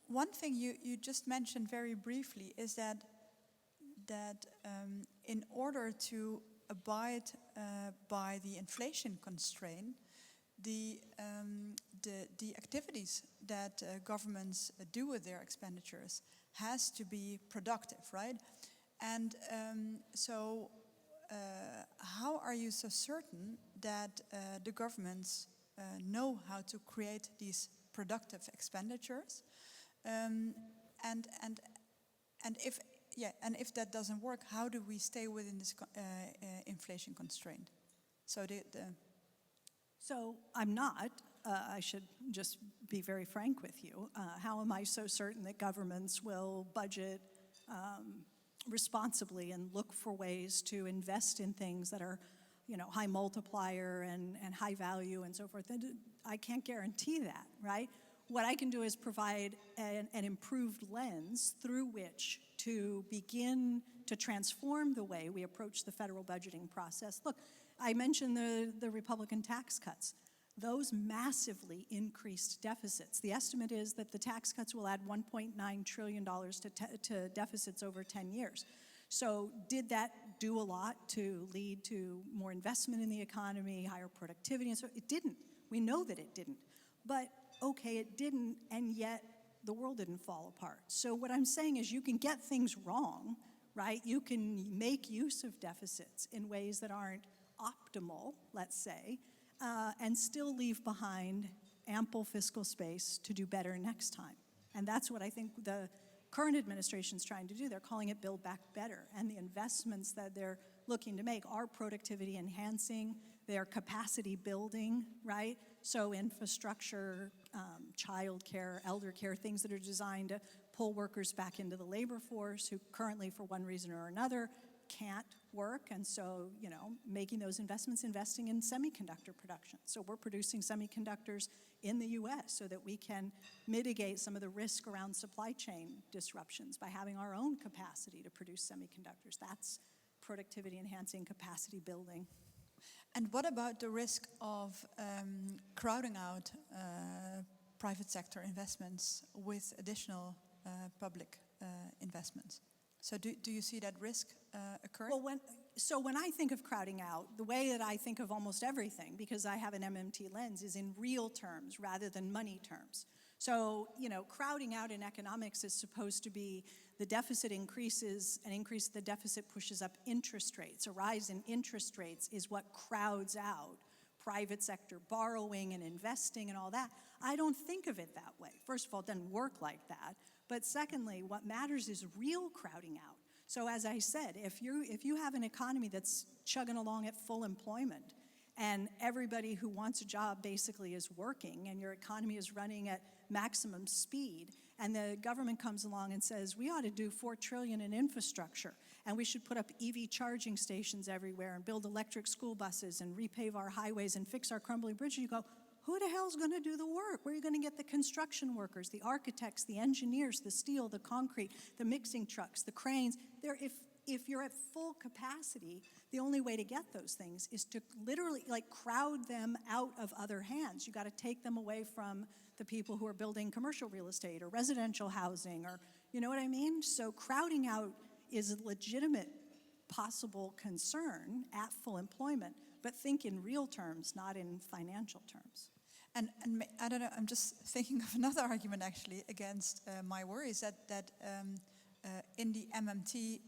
one thing you just mentioned very briefly is that in order to abide by the inflation constraint, the activities that governments do with their expenditures has to be productive, right? And so how are you so certain that the governments know how to create these productive expenditures? And if that doesn't work, how do we stay within this inflation constraint? So I'm not. I should just be very frank with you. How am I so certain that governments will budget responsibly and look for ways to invest in things that are, you know, high multiplier and high value and so forth? I can't guarantee that, right? What I can do is provide an improved lens through which to begin to transform the way we approach the federal budgeting process. Look, I mentioned the Republican tax cuts. Those massively increased deficits. The estimate is that the tax cuts will add $1.9 trillion to deficits over 10 years. So did that do a lot to lead to more investment in the economy, higher productivity? And so it didn't. We know that it didn't. But okay, it didn't, and yet the world didn't fall apart. So what I'm saying is you can get things wrong, right? You can make use of deficits in ways that aren't optimal, let's say, and still leave behind ample fiscal space to do better next time. And that's what I think the current administration's trying to do. They're calling it Build Back Better. And the investments that they're looking to make are productivity enhancing, they're capacity building, right? So infrastructure, child care, elder care, things that are designed to pull workers back into the labor force who currently, for one reason or another, can't work, and so, you know, making those investments, investing in semiconductor production. So we're producing semiconductors in the US so that we can mitigate some of the risk around supply chain disruptions by having our own capacity to produce semiconductors. That's productivity enhancing, capacity building. And what about the risk of crowding out private sector investments with additional public investments? So do you see that risk occurring? Well, when I think of crowding out, the way that I think of almost everything, because I have an MMT lens, is in real terms rather than money terms. So, crowding out in economics is supposed to be the deficit increases, an increase in the deficit pushes up interest rates. A rise in interest rates is what crowds out private sector borrowing and investing and all that. I don't think of it that way. First of all, it doesn't work like that. But secondly, what matters is real crowding out. So as I said, if you have an economy that's chugging along at full employment and everybody who wants a job basically is working and your economy is running at maximum speed and the government comes along and says, we ought to do $4 trillion in infrastructure and we should put up EV charging stations everywhere and build electric school buses and repave our highways and fix our crumbling bridges, you go, who the hell's going to do the work? Where are you going to get the construction workers, the architects, the engineers, the steel, the concrete, the mixing trucks, the cranes? If you're at full capacity, the only way to get those things is to literally crowd them out of other hands. You got to take them away from the people who are building commercial real estate or residential housing, or you know what I mean? So crowding out is a legitimate possible concern at full employment, but think in real terms, not in financial terms. And I don't know, I'm just thinking of another argument actually against my worries that in the MMT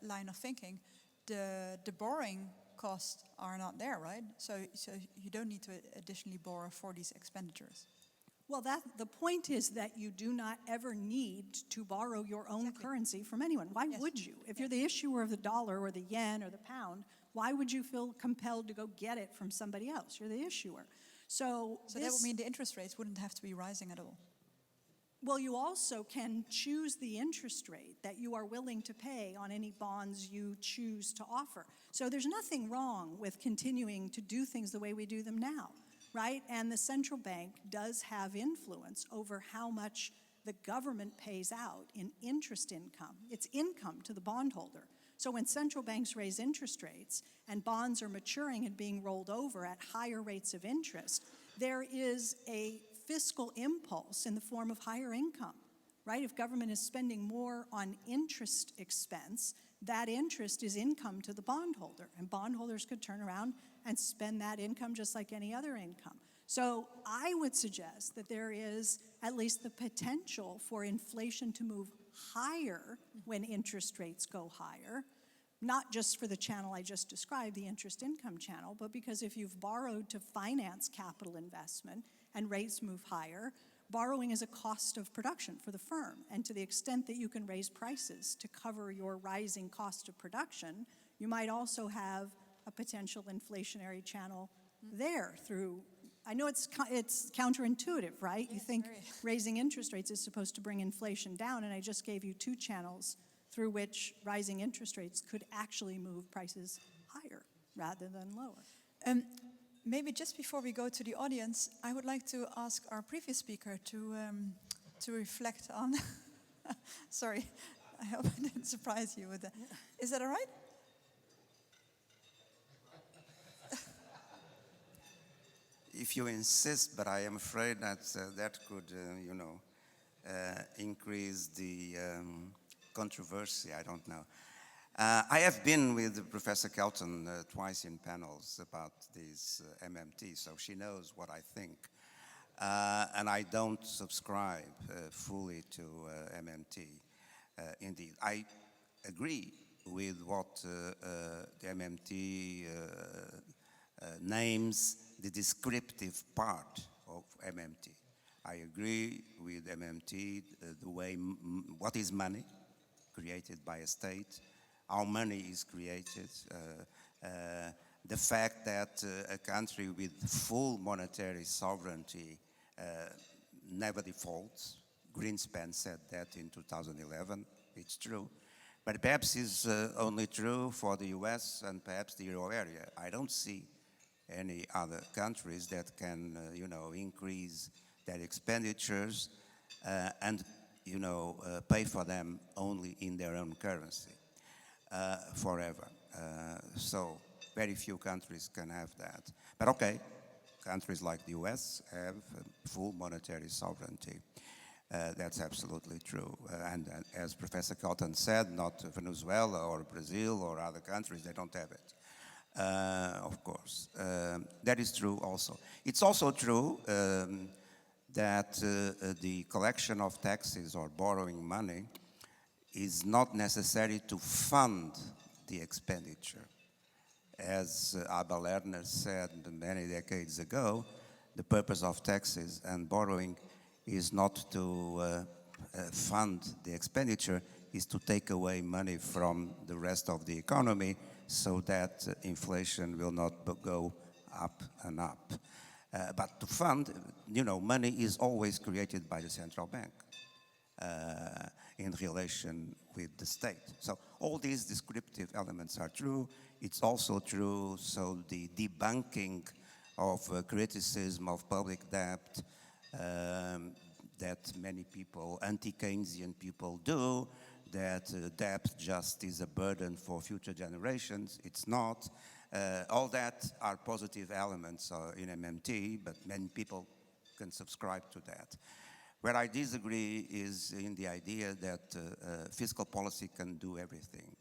line of thinking, the borrowing costs are not there, right? So you don't need to additionally borrow for these expenditures. Well, the point is that you do not ever need to borrow your own currency from anyone. Why would you? If you're the issuer of the dollar or the yen or the pound, why would you feel compelled to go get it from somebody else? You're the issuer. So that would mean the interest rates wouldn't have to be rising at all. Well, you also can choose the interest rate that you are willing to pay on any bonds you choose to offer. So there's nothing wrong with continuing to do things the way we do them now, right? And the central bank does have influence over how much the government pays out in interest income. It's income to the bondholder. So when central banks raise interest rates and bonds are maturing and being rolled over at higher rates of interest, there is a fiscal impulse in the form of higher income, right? If government is spending more on interest expense, that interest is income to the bondholder, and bondholders could turn around and spend that income just like any other income. So I would suggest that there is at least the potential for inflation to move higher when interest rates go higher, not just for the channel I just described, the interest income channel, but because if you've borrowed to finance capital investment and rates move higher, borrowing is a cost of production for the firm. And to the extent that you can raise prices to cover your rising cost of production, you might also have a potential inflationary channel there through, I know it's counterintuitive, right? You think raising interest rates is supposed to bring inflation down, and I just gave you two channels through which rising interest rates could actually move prices higher rather than lower. Maybe just before we go to the audience, I would like to ask our previous speaker to reflect on. Sorry, I hope I didn't surprise you with that. Is that all right? If you insist, but I am afraid that that could, increase the controversy. I don't know. I have been with Professor Kelton twice in panels about this MMT, so she knows what I think. And I don't subscribe fully to MMT. Indeed, I agree with what the MMT names the descriptive part of MMT. I agree with MMT the way what is money created by a state, how money is created, the fact that a country with full monetary sovereignty never defaults. Greenspan said that in 2011. It's true. But perhaps it's only true for the US and perhaps the euro area. I don't see any other countries that can, increase their expenditures and, pay for them only in their own currency forever. So Very few countries can have that. But okay, countries like the US have full monetary sovereignty. That's absolutely true. And as Professor Kelton said, not Venezuela or Brazil or other countries, they don't have it. Of course. That is true also. It's also true that the collection of taxes or borrowing money is not necessary to fund the expenditure. As Abba Lerner said many decades ago, the purpose of taxes and borrowing is not to fund the expenditure, is to take away money from the rest of the economy so that inflation will not go up and up. But to fund, money is always created by the central bank in relation with the state. So all these descriptive elements are true. It's also true, so the debunking of criticism of public debt that many people, anti-Keynesian people do, that debt just is a burden for future generations. It's not. All that are positive elements in MMT, but many people can subscribe to that. Where I disagree is in the idea that fiscal policy can do everything.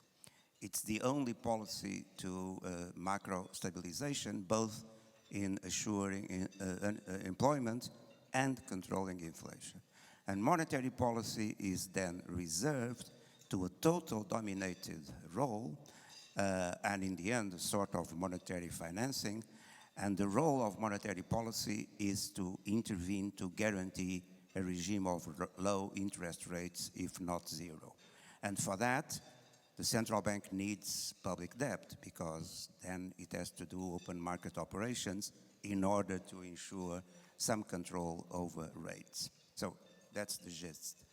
It's the only policy to macro stabilization, both in assuring employment and controlling inflation. And monetary policy is then reserved to a total dominated role, and in the end, a sort of monetary financing. And the role of monetary policy is to intervene to guarantee a regime of low interest rates, if not zero. And for that, the central bank needs public debt, because then it has to do open market operations in order to ensure some control over rates. So that's the gist.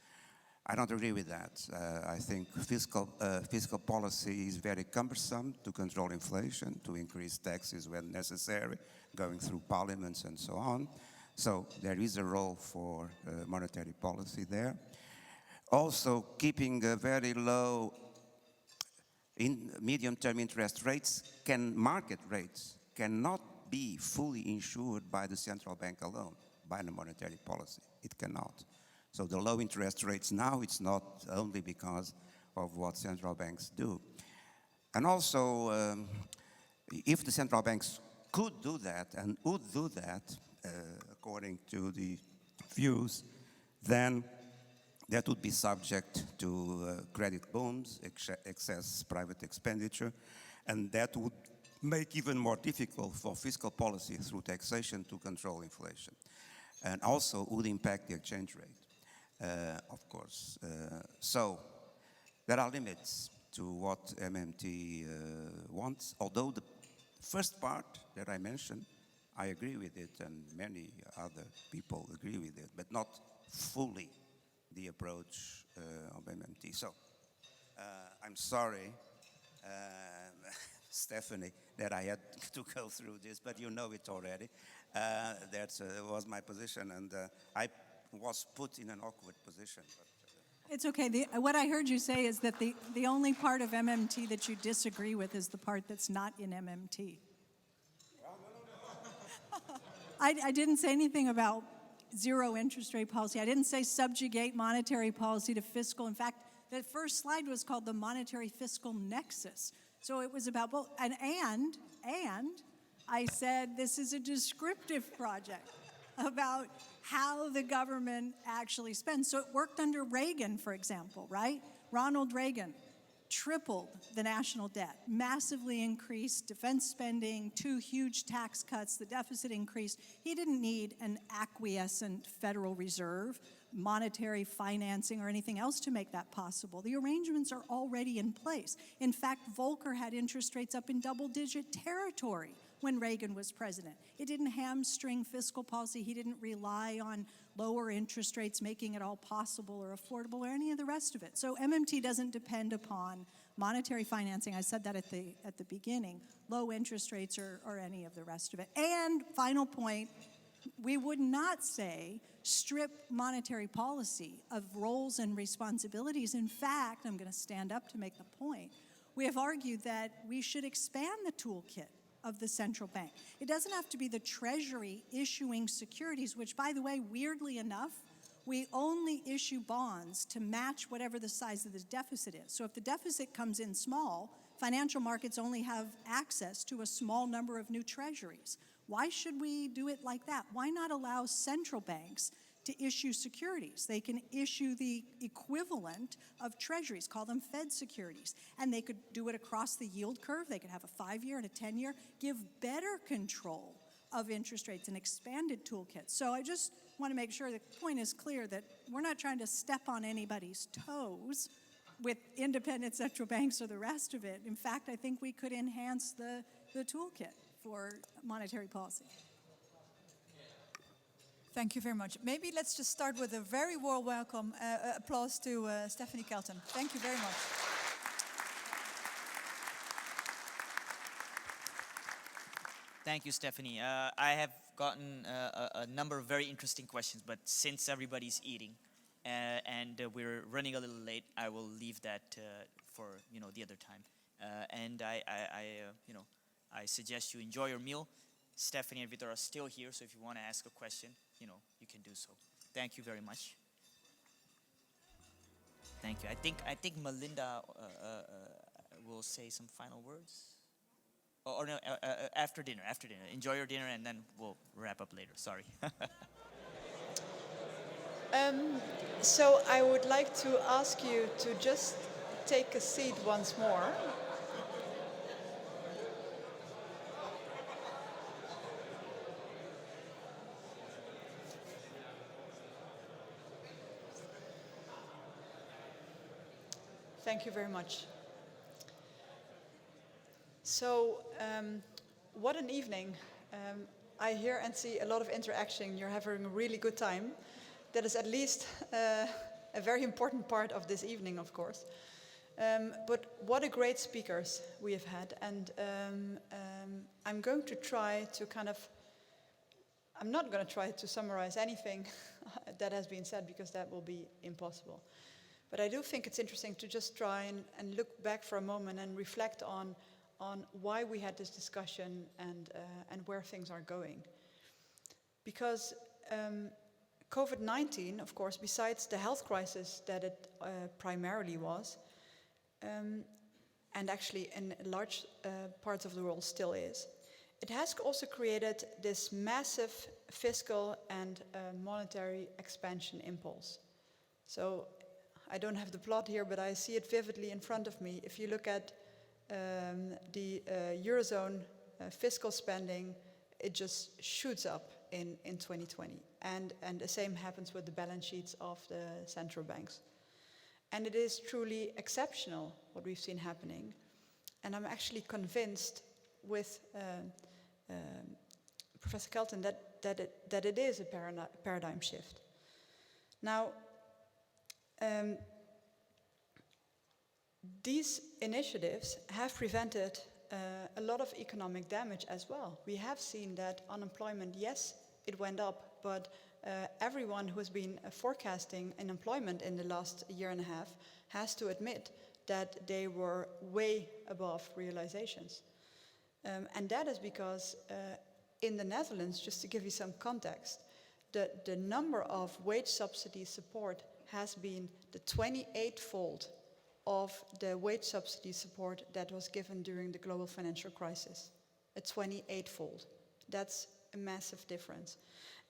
I don't agree with that. I think fiscal policy is very cumbersome to control inflation, to increase taxes when necessary, going through parliaments and so on. So there is a role for monetary policy there. Also, keeping a very low medium-term interest rates, market rates cannot be fully insured by the central bank alone, by the monetary policy. It cannot. So the low interest rates now, it's not only because of what central banks do. And also, if the central banks could do that and would do that, according to the views, then that would be subject to credit booms, excess private expenditure, and that would make even more difficult for fiscal policy through taxation to control inflation. And also would impact the exchange rate, of course. So there are limits to what MMT wants, although the first part that I mentioned, I agree with it, and many other people agree with it, but not fully the approach of MMT. So I'm sorry, Stephanie, that I had to go through this, but you know it already. That was my position, and I was put in an awkward position. But, It's okay. What I heard you say is that the only part of MMT that you disagree with is the part that's not in MMT. I didn't say anything about zero interest rate policy. I didn't say subjugate monetary policy to fiscal. In fact, the first slide was called the monetary fiscal nexus. So it was about both. And I said this is a descriptive project about how the government actually spends. So it worked under Reagan, for example, right? Ronald Reagan tripled the national debt, massively increased defense spending, 2 huge tax cuts, the deficit increased. He didn't need an acquiescent Federal Reserve, monetary financing, or anything else to make that possible. The arrangements are already in place. In fact, Volcker had interest rates up in double-digit territory when Reagan was president. It didn't hamstring fiscal policy. He didn't rely on lower interest rates making it all possible or affordable or any of the rest of it. So MMT doesn't depend upon monetary financing. I said that at the beginning. Low interest rates or any of the rest of it. And final point, we would not say strip monetary policy of roles and responsibilities. In fact, I'm going to stand up to make the point, we have argued that we should expand the toolkit of the central bank. It doesn't have to be the Treasury issuing securities, which, by the way, weirdly enough, we only issue bonds to match whatever the size of the deficit is. So if the deficit comes in small, financial markets only have access to a small number of new treasuries. Why should we do it like that? Why not allow central banks to issue securities? They can issue the equivalent of treasuries, call them Fed securities, and they could do it across the yield curve. They could have a 5-year and a 10-year, give better control of interest rates, an expanded toolkit. So I just want to make sure the point is clear that we're not trying to step on anybody's toes with independent central banks or the rest of it. In fact, I think we could enhance the toolkit for monetary policy. Thank you very much. Maybe let's just start with a very warm welcome, applause to Stephanie Kelton. Thank you very much. Thank you, Stephanie. I have gotten a number of very interesting questions, but since everybody's eating and we're running a little late, I will leave that for the other time. And I suggest you enjoy your meal. Stephanie and Vitor are still here, so if you want to ask a question, you can do so. Thank you very much. Thank you. I think Melinda will say some final words. Or no, after dinner. Enjoy your dinner, and then we'll wrap up later. Sorry. So I would like to ask you to just take a seat once more. Thank you very much. So, what an evening. I hear and see a lot of interaction. You're having a really good time. That is at least a very important part of this evening, of course. But what a great speakers we have had. And I'm going to try to I'm not going to try to summarize anything that has been said, because that will be impossible. But I do think it's interesting to just try and look back for a moment and reflect on why we had this discussion and where things are going. Because COVID-19, of course, besides the health crisis that it primarily was, and actually in large parts of the world still is, it has also created this massive fiscal and monetary expansion impulse. So I don't have the plot here, but I see it vividly in front of me. If you look at the Eurozone fiscal spending, it just shoots up in 2020. And the same happens with the balance sheets of the central banks. And it is truly exceptional what we've seen happening. And I'm actually convinced with Professor Kelton that it is a paradigm shift. Now, these initiatives have prevented a lot of economic damage as well. We have seen that unemployment, yes, it went up, but everyone who has been forecasting unemployment in the last year and a half has to admit that they were way above realizations. And that is because in the Netherlands, just to give you some context, the number of wage subsidy support has been the 28-fold of the wage subsidy support that was given during the global financial crisis. A 28-fold. That's a massive difference.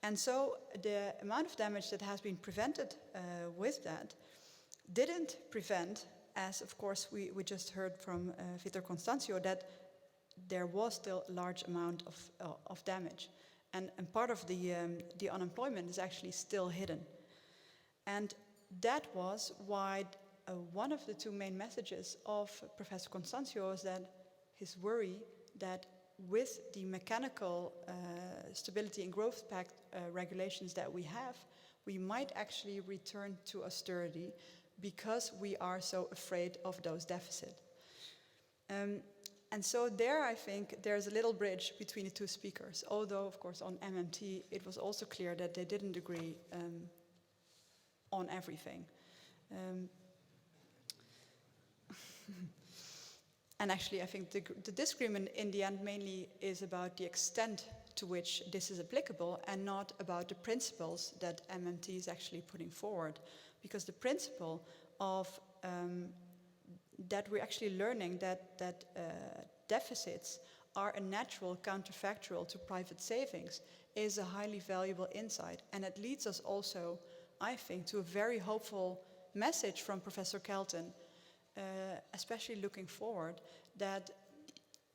And so the amount of damage that has been prevented with that didn't prevent, as of course we just heard from Vitor Constâncio, that there was still a large amount of damage. And part of the unemployment is actually still hidden. And that was why one of the two main messages of Professor Constâncio was that his worry that with the mechanical Stability and Growth Pact regulations that we have, we might actually return to austerity because we are so afraid of those deficits. And so there, I think, there's a little bridge between the two speakers, although, of course, on MMT, it was also clear that they didn't agree on everything. And actually, I think the disagreement in the end mainly is about the extent to which this is applicable and not about the principles that MMT is actually putting forward. Because the principle of that we're actually learning that deficits are a natural counterfactual to private savings is a highly valuable insight. And it leads us also, I think, to a very hopeful message from Professor Kelton, especially looking forward, that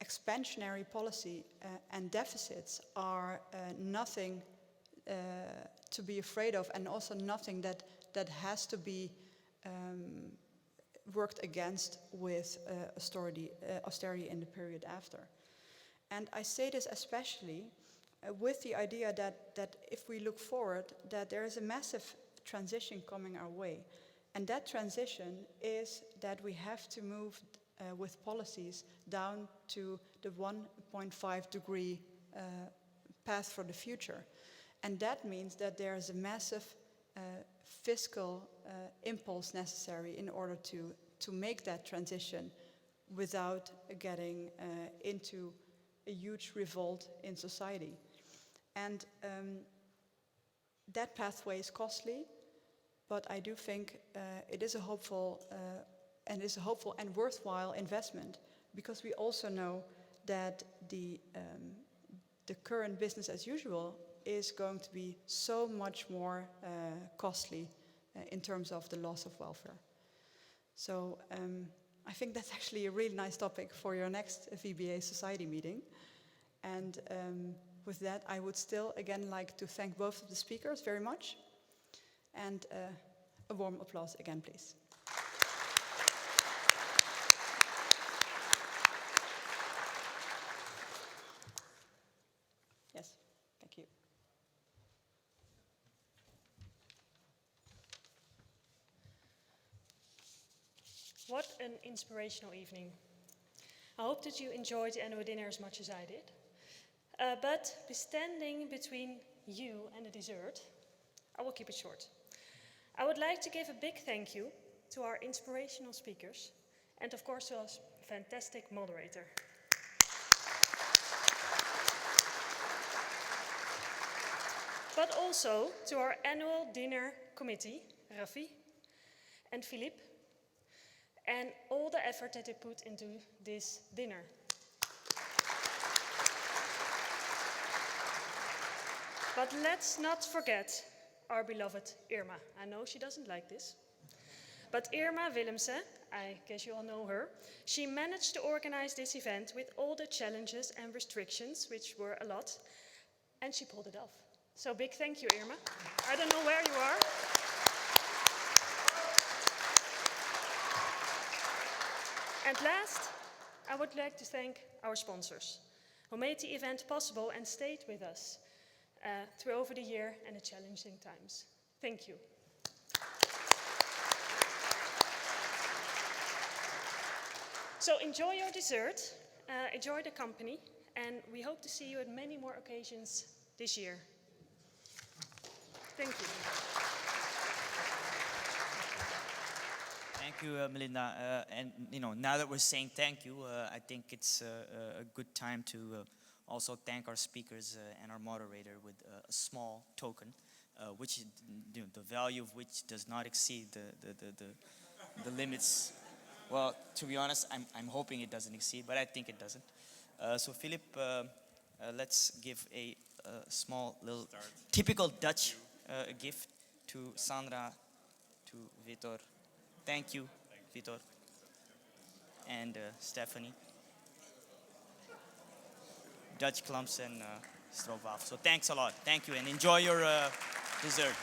expansionary policy and deficits are nothing to be afraid of, and also nothing that has to be worked against with austerity in the period after. And I say this especially with the idea that if we look forward, that there is a massive transition coming our way. And that transition is that we have to move with policies down to the 1.5 degree path for the future. And that means that there is a massive fiscal impulse necessary in order to make that transition without getting into a huge revolt in society. And that pathway is costly, but I do think it is a hopeful and worthwhile investment, because we also know that the current business as usual is going to be so much more costly in terms of the loss of welfare. So I think that's actually a really nice topic for your next VBA society meeting. And with that, I would still again like to thank both of the speakers very much. And a warm applause again, please. Yes, thank you. What an inspirational evening. I hope that you enjoyed the annual dinner as much as I did. But standing between you and the dessert, I will keep it short. I would like to give a big thank you to our inspirational speakers and of course to our fantastic moderator. But also to our annual dinner committee, Rafi and Philippe, and all the effort that they put into this dinner. But let's not forget our beloved Irma. I know she doesn't like this. But Irma Willemse, I guess you all know her, she managed to organize this event with all the challenges and restrictions, which were a lot, and she pulled it off. So big thank you, Irma. I don't know where you are. And last, I would like to thank our sponsors, who made the event possible and stayed with us through over the year and the challenging times. Thank you. So enjoy your dessert, enjoy the company, and we hope to see you at many more occasions this year. Thank you. Thank you, Melinda. And now that we're saying thank you, I think it's a good time to also thank our speakers and our moderator with a small token, which the value of which does not exceed the limits. Well, to be honest, I'm hoping it doesn't exceed, but I think it doesn't. So Philippe, let's give a small little typical Dutch gift to Sandra, to Vitor. Thank you, Vitor, and Stephanie. Dutch clumps and stroopwafel. So thanks a lot. Thank you, and enjoy your dessert.